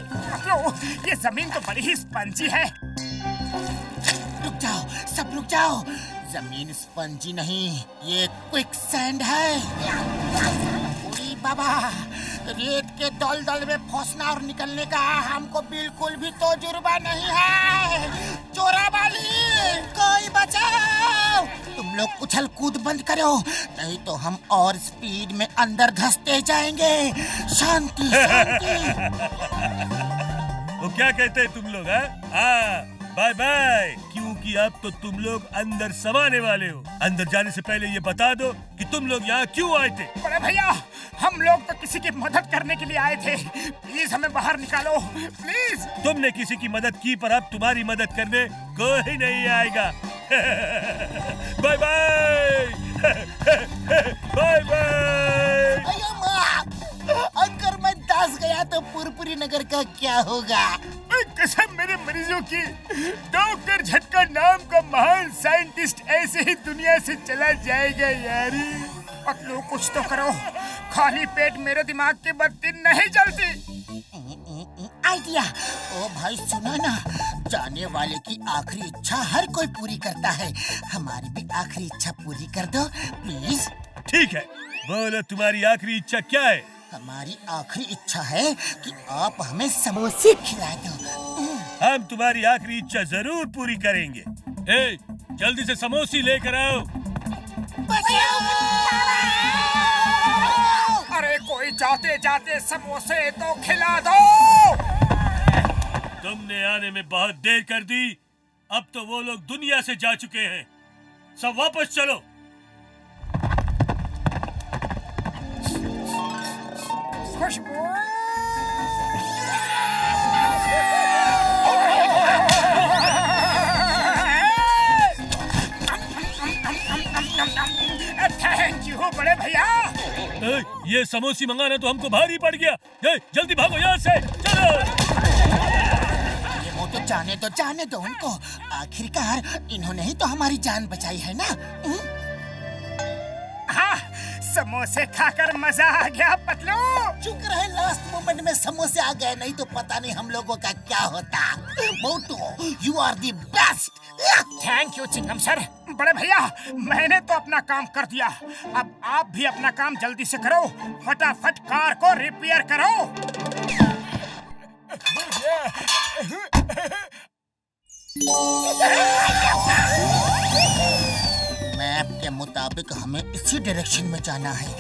ये जमीन तो बड़ी ही स्पंजी है। रुक जाओ, सब रुक जाओ। जमीन स्पंजी नहीं, ये क्विक सैंड है। उड़ी बाबा, रेत के दलदल में फंसना और निकलने का हमको बिल्कुल भी तजुर्बा नहीं है। चोराबाली, कोई बचाओ। तुम लोग उछल कूद बंद करो, नहीं तो हम और स्पीड में अंदर धंसते जाएंगे। शांति शांति। वो क्या कहते हैं तुम लोग? बाय बाय, क्योंकि अब तो तुम लोग अंदर समाने वाले हो। अंदर जाने से पहले ये बता दो कि तुम लोग यहाँ क्यों आए थे। बड़े भैया, हम लोग तो किसी की मदद करने के लिए आए थे। प्लीज हमें बाहर निकालो, प्लीज। तुमने किसी की मदद की, पर अब तुम्हारी मदद करने कोई नहीं आएगा। Bye bye bye bye. अगर मैं दास गया तो पुरपुरी नगर का क्या होगा? कसम मेरे मरीजों की, डॉक्टर झटका नाम का महान साइंटिस्ट ऐसे ही दुनिया से चला जाएगा यारी। पतलू कुछ तो करो, खाली पेट मेरे दिमाग की बत्ती नहीं जलती। आइडिया। ओ भाई सुनो ना, जाने वाले की आखिरी इच्छा हर कोई पूरी करता है। हमारी भी आखिरी इच्छा पूरी कर दो प्लीज। ठीक है, बोलो तुम्हारी आखिरी इच्छा क्या है? हमारी आखिरी इच्छा है कि आप हमें समोसे खिला दो। हम तुम्हारी आखिरी इच्छा जरूर पूरी करेंगे। ए, जल्दी से समोसे लेकर आओ। अरे कोई जाते जाते समोसे तो खिला दो। तुम तुमने आने में बहुत देर कर दी। अब तो वो लोग दुनिया से जा चुके हैं। सब वापस चलो। खुशबू थैंक यू बड़े भैया। ये समोसी मंगाना तो हमको भारी पड़ गया। जल्दी भागो यहाँ से, चलो। ये वो तो जाने दो उनको। आखिरकार इन्होंने ही तो हमारी जान बचाई है ना। हाँ, समोसे खाकर मजा आ गया पतलू। शुक्र है लास्ट मोमेंट में समोसे आ गए, नहीं तो पता नहीं हम लोगों का क्या होता। Motu, you are the best. Thank you Chingam sir. बड़े भैया, मैंने तो अपना काम कर दिया। अब आप भी अपना काम जल्दी से करो। फटाफट कार को रिपेयर करो। मैप के मुताबिक हमें इसी डायरेक्शन में जाना है।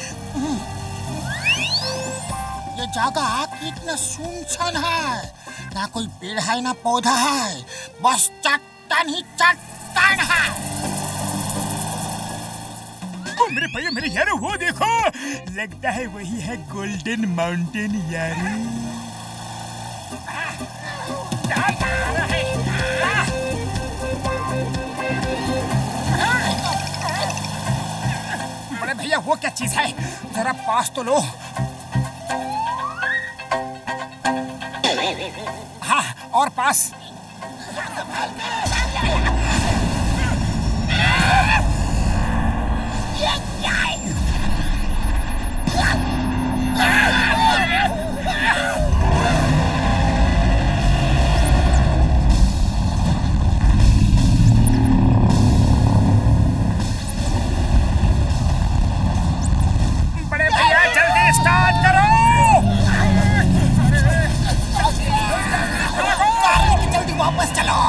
ये जगह कितना सुनसान है, ना कोई पेड़ है ना पौधा है, बस चट्टान ही चट्टान है। ओ मेरे भैया, मेरे यार, वो देखो, लगता है वही है गोल्डन माउंटेन यार। बड़े भैया, वो क्या चीज है, जरा पास तो लो। हाँ, और पास। बड़े भैया, जल्दी स्टार्ट करो। जल्दी वापस चलो।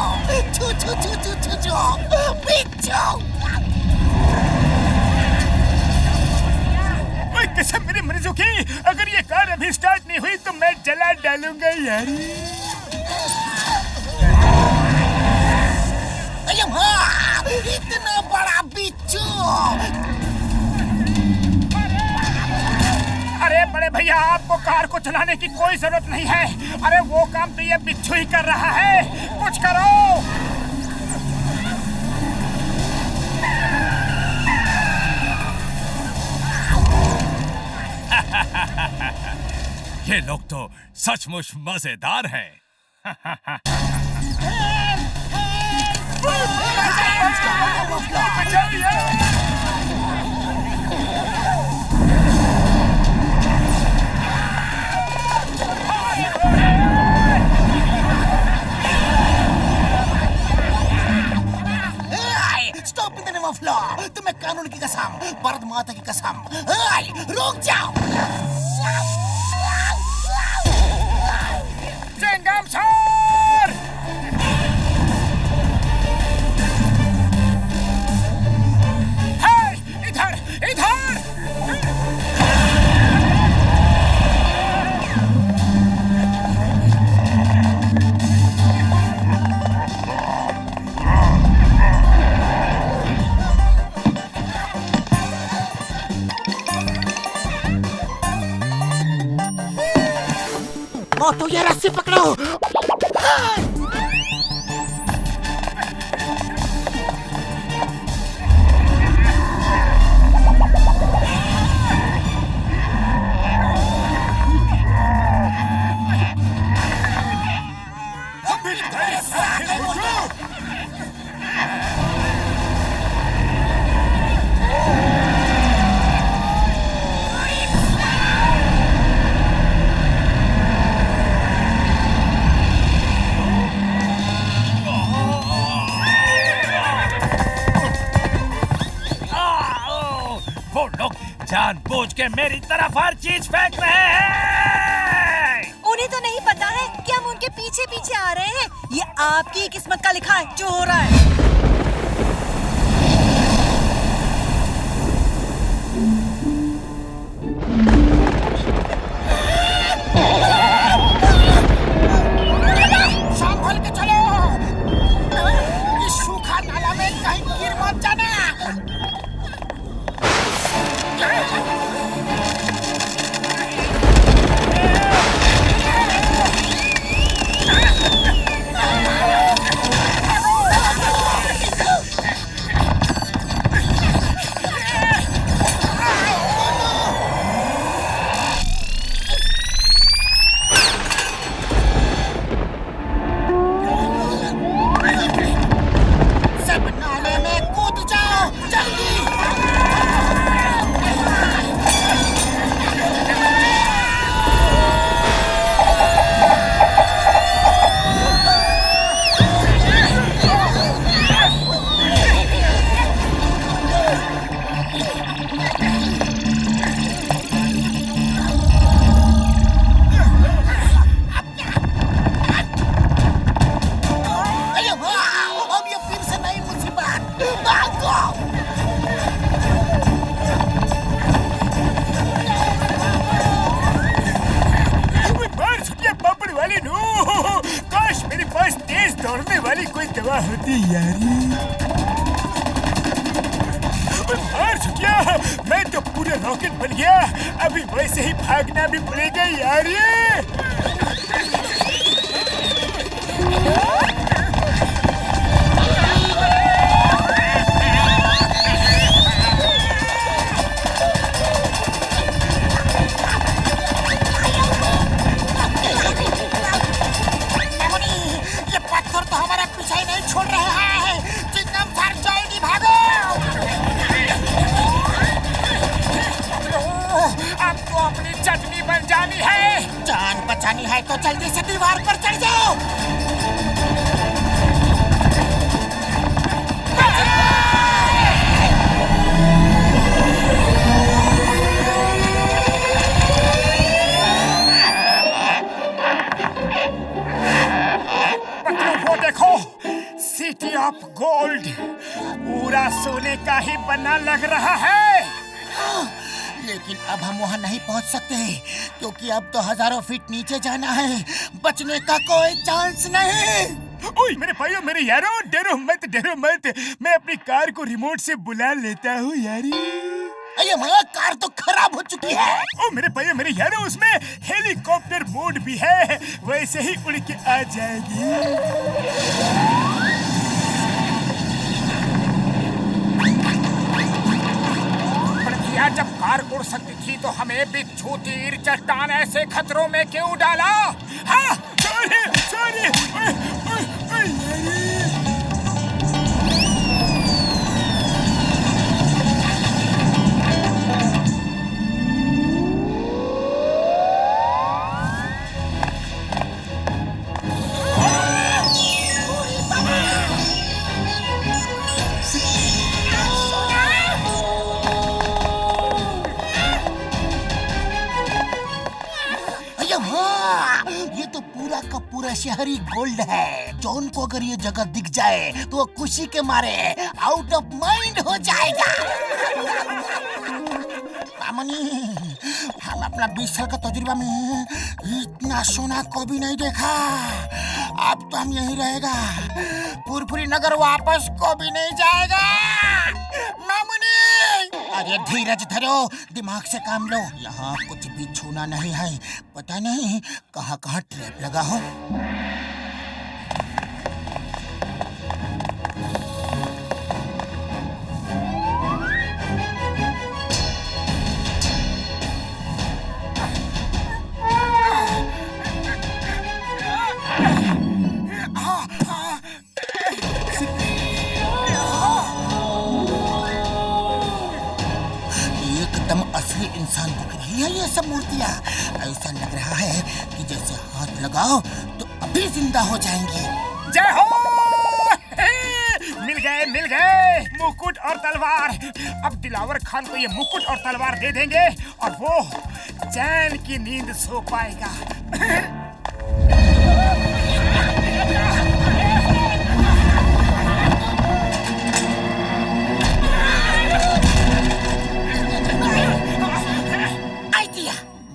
छू छू छू छू छू छू पिच्चू। ओए कसम मेरे मरीजों की, अगर ये कार अभी स्टार्ट नहीं हुई तो मैं जला डालूंगा यार। अरे वाह, इतना बड़ा बिच्छू। अरे बड़े भैया, आपको कार को चलाने की कोई जरूरत नहीं है। अरे वो काम तो ये बिच्छू ही कर रहा है, कुछ करो। ये लोग तो सचमुच मजेदार हैं। Stop in the name of law. तुम्हें कानून की कसम, भारत माता की कसम। रुक जाओ। चिंगम सर, हे, इधर इधर। तो ये रस्सी पकड़ो। जानबूझ के मेरी तरफ हर चीज फेंक रहे हैं। उन्हें तो नहीं पता है कि हम उनके पीछे पीछे आ रहे हैं। ये आपकी किस्मत का लिखा है जो हो रहा है। संभल दौड़ने वाली कोई दवा होती यारी। मार चुकिया, मैं तो पूरा रॉकेट बन गया। अभी वैसे ही भागना भी पड़ेगा यारी। ये पत्थर तो हमारा पीछा ही नहीं छोड़ रहे हैं। चिंगम सर जल्दी भागो। अब तो अपनी चटनी बन जानी है। जान बचानी है तो जल्दी से दीवार पर चढ़ जाओ। वो देखो, सिटी ऑफ गोल्ड पूरा सोने का ही बना लग रहा है। लेकिन अब हम वहाँ नहीं पहुँच सकते क्योंकि अब तो हजारों फीट नीचे जाना है। बचने का कोई चांस नहीं। ओए मेरे भाइयों, मेरे यारों, डरो मत, डरो मत। मैं अपनी कार को रिमोट से बुला लेता हूँ यारी। अरे माँ, कार तो खराब हो चुकी है। ओ मेरे भाइयों, मेरे यारों, उसमें हेलीकॉप्टर मोड भी है। वैसे ही उड़ के आ जाएगी। भैया, जब कार उड़ सकती थी तो हमें बिच्छू, तीर, चट्टान ऐसे खतरों में क्यों डाला? हाँ, सॉरी, सॉरी। ये तो पूरा का पूरा शहरी गोल्ड है। जॉन को अगर ये जगह दिख जाए तो वो खुशी के मारे आउट ऑफ माइंड हो जाएगा। मामनी, हम अपना 20 साल का तजुर्बा में इतना सोना को भी नहीं देखा। अब तो हम यहीं रहेगा। फुरफुरी नगर वापस को भी नहीं जाएगा। मामनी, अरे धीरज धरो, दिमाग से काम लो। यहाँ कुछ भी छूना नहीं है। पता नहीं कहाँ कहाँ ट्रैप लगा हो। एकदम असली इंसान दिख रही है ये सब मूर्तियाँ। ऐसा लग रहा है कि जैसे हाथ लगाओ तो अभी जिंदा हो जाएंगी। जय हो! मिल गए, मिल गए मुकुट और तलवार। अब दिलावर खान को ये मुकुट और तलवार दे देंगे और वो चैन की नींद सो पाएगा।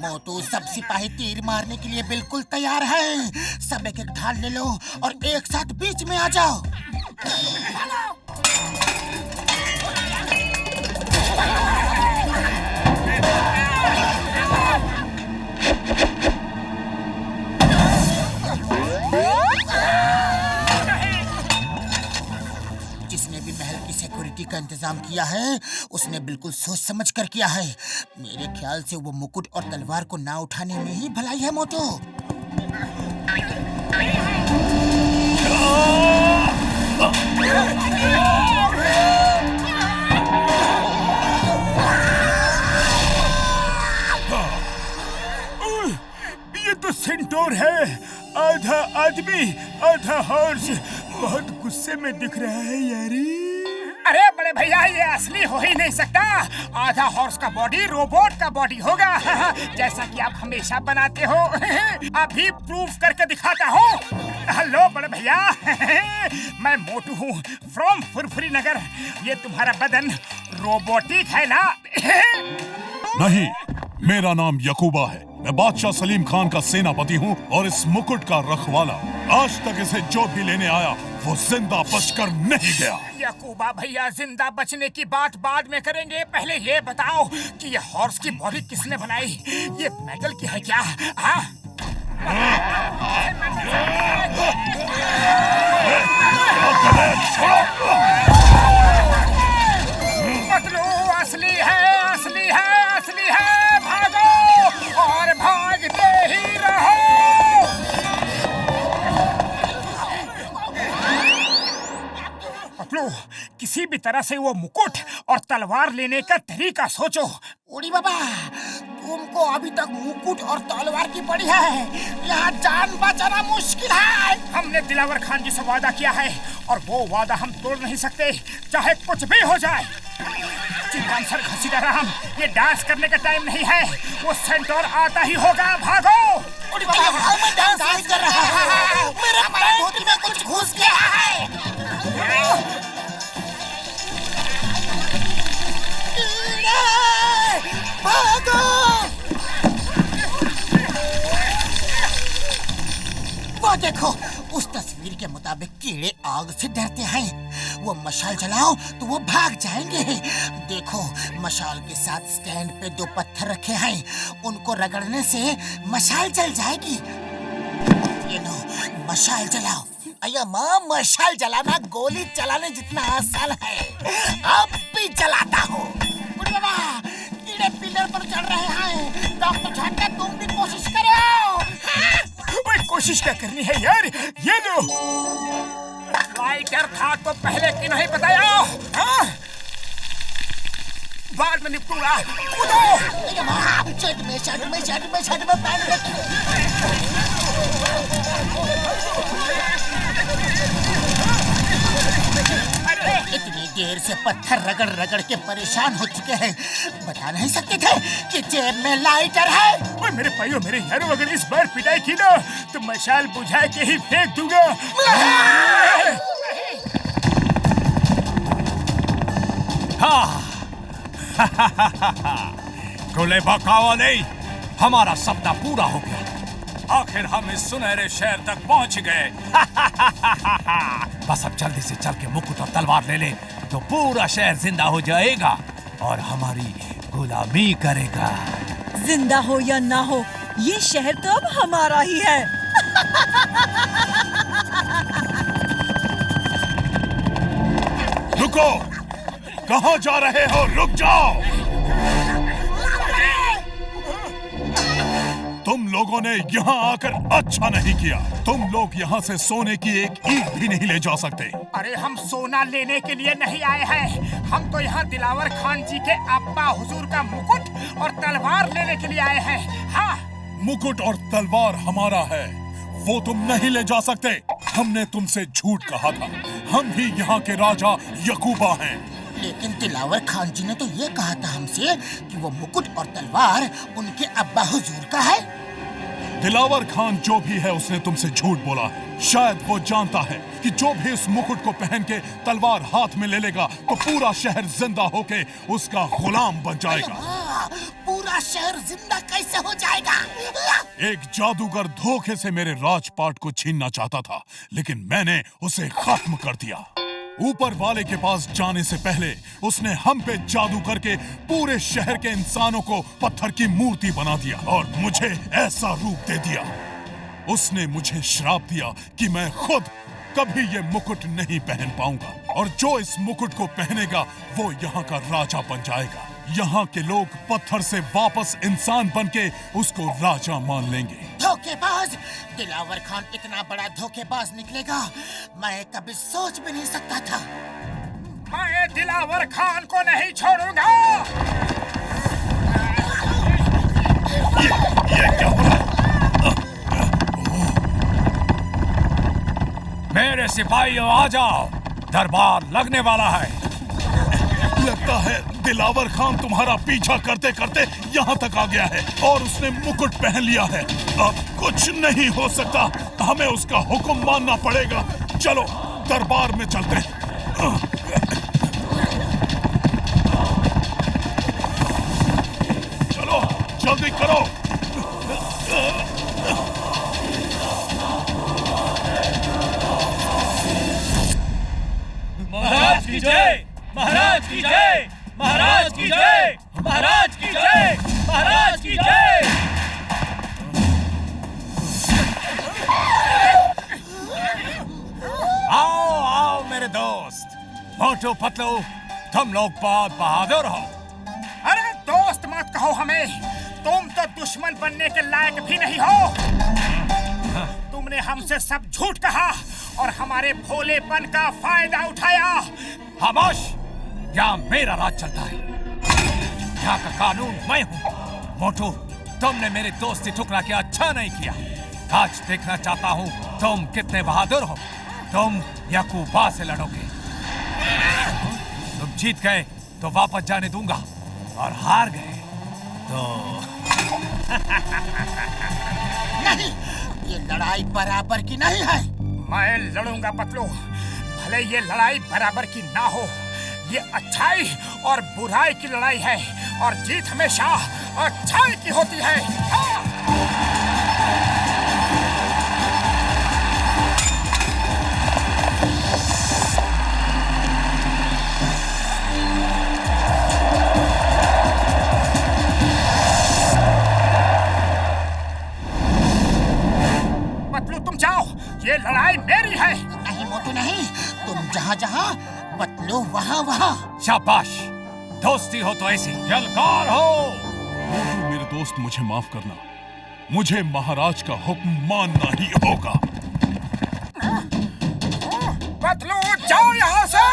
मोटू, सब सिपाही तीर मारने के लिए बिल्कुल तैयार हैं। सब एक एक ढाल ले लो और एक साथ बीच में आ जाओ। जिसने भी महल की सिक्योरिटी का इंतजाम किया है उसने बिल्कुल सोच समझ कर किया है। मेरे ख्याल से वो मुकुट और तलवार को ना उठाने में ही भलाई है मोटू। ये तो सेंटोर है, आधा आदमी आधा हॉर्स। बहुत गुस्से में दिख रहा है यारी। अरे बड़े भैया, ये असली हो ही नहीं सकता। आधा हॉर्स का बॉडी रोबोट का बॉडी होगा, जैसा कि आप हमेशा बनाते हो। अभी प्रूफ करके दिखाता हूँ। हेलो बड़े भैया, मैं मोटू हूँ फ्रॉम फुरफुरी नगर। ये तुम्हारा बदन रोबोटिक है ना? नहीं, मेरा नाम यकूबा है। मैं बादशाह सलीम खान का सेनापति हूँ और इस मुकुट का रखवाला। आज तक इसे जो भी लेने आया वो जिंदा बचकर नहीं गया। यकूबा भैया, जिंदा बचने की बात बाद में करेंगे। पहले ये बताओ कि ये हॉर्स की बॉडी किसने बनाई? ये मेटल की है क्या? हाँ? पतलू असली है, असली है, असली है। भागो और भागते ही रहो। पतलू, किसी भी तरह से वो मुकुट और तलवार लेने का तरीका सोचो। उड़ी बाबा, तुमको अभी तक मुकुट और तलवार की पड़ी है। यहाँ जान बचाना मुश्किल है। हमने दिलावर खान जी से वादा किया है और वो वादा हम तोड़ नहीं सकते, चाहे कुछ भी हो जाए। चिंतान सर घसीटा रहा, ये डांस करने का टाइम नहीं है। वो सेंटोर आता ही होगा। भागो। उड़ी बाबा, मैं डांस नहीं कर रहा है। मेरे पैंट धोती में कुछ घुस गया है। भागो! वो देखो, उस तस्वीर के मुताबिक कीड़े आग से डरते हैं। वो मशाल जलाओ तो वो भाग जाएंगे। देखो, मशाल के साथ स्टैंड पे 2 पत्थर रखे हैं। उनको रगड़ने से मशाल जल जाएगी। ये लो, मशाल जलाओ। अया माँ, मशाल जलाना गोली चलाने जितना आसान है। अब भी जलाता हूँ। कीड़े पिलर पर चढ़ रहे हैं। डॉक्टर झंडा, तुम भी कोशिश करो। ओए, कोशिश क्या करनी है यार? ये लो। लाइटर था तो पहले क्यों नहीं बताया? हाँ? बाद में निपटूंगा। कूदो। अया माँ, छत में पैर इतनी देर से पत्थर रगड़ रगड़ के परेशान हो चुके हैं। बता नहीं सकते थे कि जेब में लाइटर है। ओए मेरे भाइयों, मेरे यारों, अगर इस बार पिटाई की ना तो मशाल बुझा के ही फेंक दूंगा। कुले बकावा नहीं, हमारा सपना पूरा हो गया। आखिर हम इस सुनहरे शहर तक पहुंच गए। बस अब जल्दी से चल के मुकुट और तलवार ले ले तो पूरा शहर जिंदा हो जाएगा और हमारी गुलामी करेगा। जिंदा हो या ना हो, ये शहर तो अब हमारा ही है। रुको, कहाँ जा रहे हो? रुक जाओ। तुम लोगों ने यहाँ आकर अच्छा नहीं किया। तुम लोग यहाँ से सोने की एक ईंट भी नहीं ले जा सकते। अरे हम सोना लेने के लिए नहीं आए हैं। हम तो यहाँ दिलावर खान जी के अब्बा हुजूर का मुकुट और तलवार लेने के लिए आए हैं। हाँ, मुकुट और तलवार हमारा है, वो तुम नहीं ले जा सकते। हमने तुमसे झूठ कहा था। हम ही यहाँ के राजा यकूबा हैं। लेकिन दिलावर खान जी ने तो ये कहा था हमसे कि वो मुकुट और तलवार उनके अब्बा हुजूर का है। दिलावर खान जो भी है उसने तुमसे झूठ बोला है। शायद वो जानता है कि जो भी इस मुकुट को पहन के तलवार हाथ में ले लेगा तो पूरा शहर जिंदा होके उसका गुलाम बन जाएगा। पूरा शहर जिंदा कैसे हो जाएगा? एक जादूगर धोखे से मेरे राजपाट को छीनना चाहता था, लेकिन मैंने उसे खत्म कर दिया। ऊपर वाले के पास जाने से पहले उसने हम पे जादू करके पूरे शहर के इंसानों को पत्थर की मूर्ति बना दिया और मुझे ऐसा रूप दे दिया। उसने मुझे श्राप दिया कि मैं खुद कभी ये मुकुट नहीं पहन पाऊंगा और जो इस मुकुट को पहनेगा वो यहाँ का राजा बन जाएगा। यहाँ के लोग पत्थर से वापस इंसान बनके उसको राजा मान लेंगे। धोखेबाज! दिलावर खान इतना बड़ा धोखेबाज निकलेगा, मैं कभी सोच भी नहीं सकता था। मैं दिलावर खान को नहीं छोड़ूंगा। ये क्या हो रहा है? मेरे सिपाहियों, आ जाओ, दरबार लगने वाला है। लगता है दिलावर खान तुम्हारा पीछा करते करते यहाँ तक आ गया है और उसने मुकुट पहन लिया है। अब कुछ नहीं हो सकता, हमें उसका हुक्म मानना पड़ेगा। चलो दरबार में चलते हैं। चलो जल्दी करो। की जय, महाराज की जय, महाराज की जय, महाराज की जय, महाराज की जय। आओ आओ मेरे दोस्त, मोटू पतलू, तुम लोग बहुत बहादुर हो। अरे दोस्त मत कहो हमें, तुम तो दुश्मन बनने के लायक भी नहीं हो। तुमने हमसे सब झूठ कहा और हमारे भोलेपन का फायदा उठाया। खामोश, यहाँ मेरा राज चलता है, यहाँ का कानून मैं हूँ। मोटू, तुमने मेरी दोस्ती टुकड़ा के अच्छा नहीं किया। आज देखना चाहता हूँ तुम कितने बहादुर हो। तुम याकूबा से लड़ोगे, तुम जीत गए तो वापस जाने दूंगा, और हार गए तो नहीं, ये लड़ाई बराबर की नहीं है। मैं लड़ूंगा पतलू, भले ये लड़ाई बराबर की ना हो। ये अच्छाई और बुराई की लड़ाई है, और जीत हमेशा अच्छाई की होती है। हाँ। पतलू तुम जाओ, ये लड़ाई मेरी है। नहीं मोटू नहीं, तुम जहाँ जहाँ, पतलू वहाँ वहाँ। शाबाश, दोस्ती हो तो ऐसी जलकार हो। मोटू मेरे दोस्त, मुझे माफ करना, मुझे महाराज का हुक्म मानना ही होगा। पतलू जाओ यहाँ से।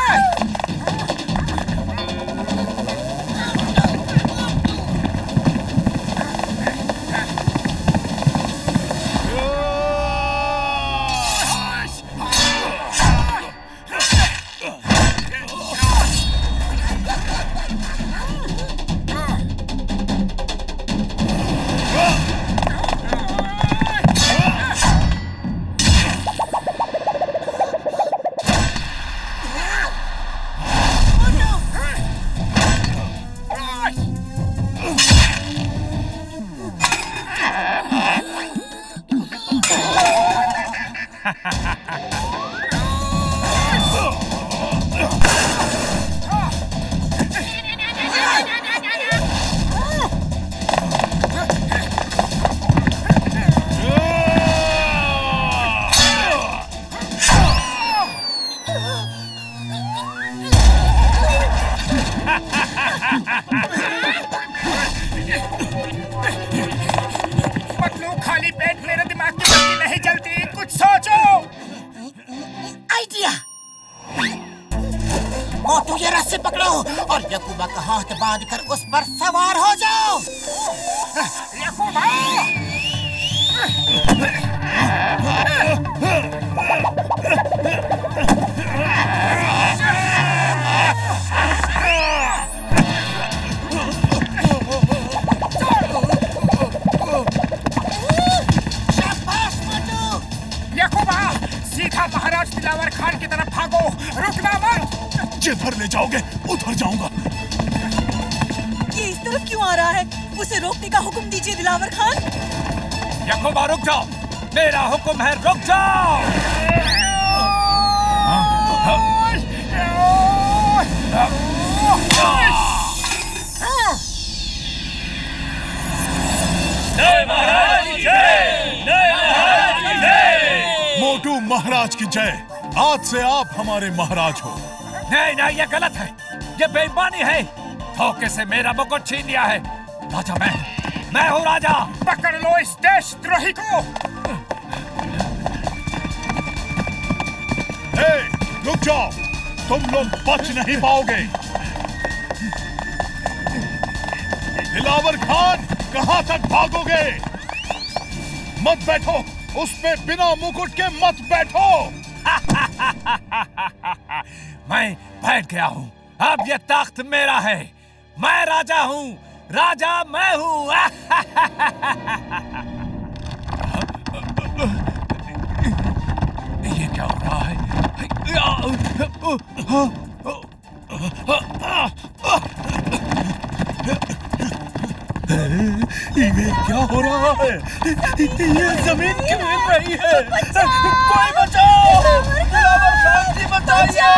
पतलू खाली पेट मेरे दिमाग की बत्ती नहीं जलती, कुछ सोचो। आइडिया। मोटू ये रस्सी पकड़ो और याकूबा का हाथ बांधकर उस पर सवार हो जाओ। याकूबा! शाबाश मोटू। याकूबा, सीधा महाराज दिलावर खान की तरफ भागो, रुकना मत। जिधर ले जाओगे उधर जाऊंगा। ये इस तरफ क्यों आ रहा है? उसे रोकने का हुक्म दीजिए दिलावर खान। याकूबा रुक जाओ, मेरा हुक्म है, रुक जाओ। जय महाराज की जय, जय महाराज की जय। मोटू महाराज की जय। आज से आप हमारे महाराज हो। नहीं नहीं, ये गलत है, ये बेईमानी है। धोखे से मेरा मुकुट छीन लिया है। राजा मैं हूँ राजा। पकड़ लो इस देशद्रोही को। हे, रुक जाओ, तुम लोग बच नहीं पाओगे। दिलावर खान, कहाँ तक भागोगे? मत बैठो उस पे, बिना मुकुट के मत बैठो। मैं बैठ गया हूँ, अब ये तख्त मेरा है। मैं राजा हूँ, राजा मैं हूँ। ये क्या हो रहा है? ये क्या हो रहा है? ये जमीन क्यों हिल रही है? कोई बचाओ! दिलावर खान जी बचाइए!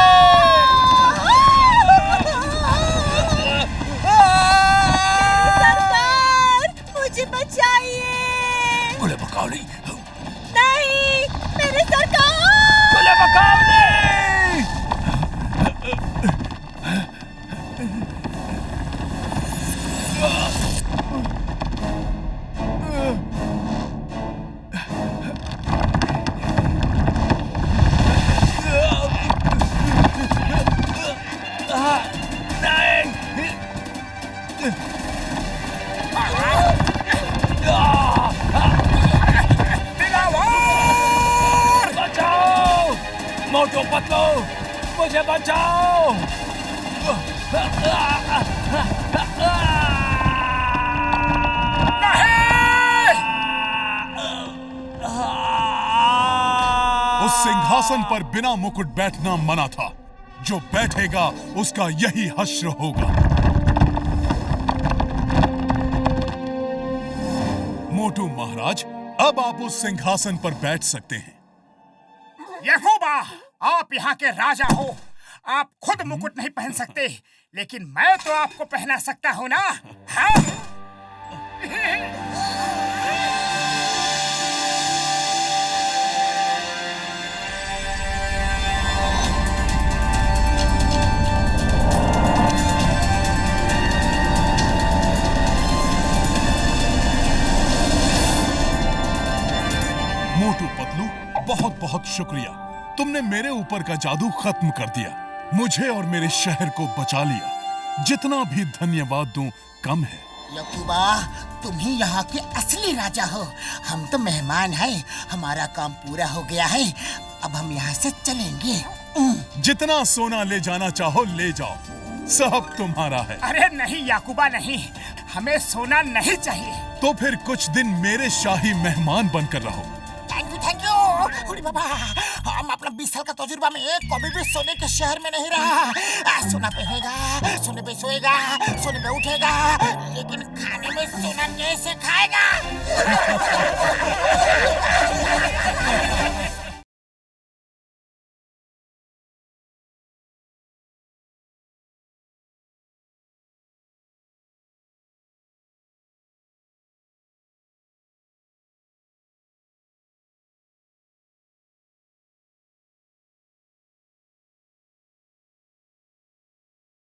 मोटू पतलू, मुझे बचाओ। उस सिंहासन पर बिना मुकुट बैठना मना था। जो बैठेगा उसका यही हश्र होगा। मोटू महाराज, अब आप उस सिंहासन पर बैठ सकते हैं। याकूबा, आप यहाँ के राजा हो। आप खुद मुकुट नहीं पहन सकते, लेकिन मैं तो आपको पहना सकता हूँ ना। हाँ? मोटू पतलू, बहुत बहुत शुक्रिया। तुमने मेरे ऊपर का जादू खत्म कर दिया, मुझे और मेरे शहर को बचा लिया। जितना भी धन्यवाद दूं कम है। याकूबा, तुम ही यहाँ के असली राजा हो। हम तो मेहमान हैं। हमारा काम पूरा हो गया है। अब हम यहाँ से चलेंगे। जितना सोना ले जाना चाहो ले जाओ, सब तुम्हारा है। अरे नहीं याकूबा, नहीं, हमें सोना नहीं चाहिए। तो फिर कुछ दिन मेरे शाही मेहमान बनकर रहो। थैंक यू हुडी बाबा। हम अपना 20 साल का तजुर्बा में कभी भी सोने के शहर में नहीं रहा। सोना पहनेगा, सोने पे सोएगा, सोने पे उठेगा, लेकिन खाने में सोना कैसे खाएगा?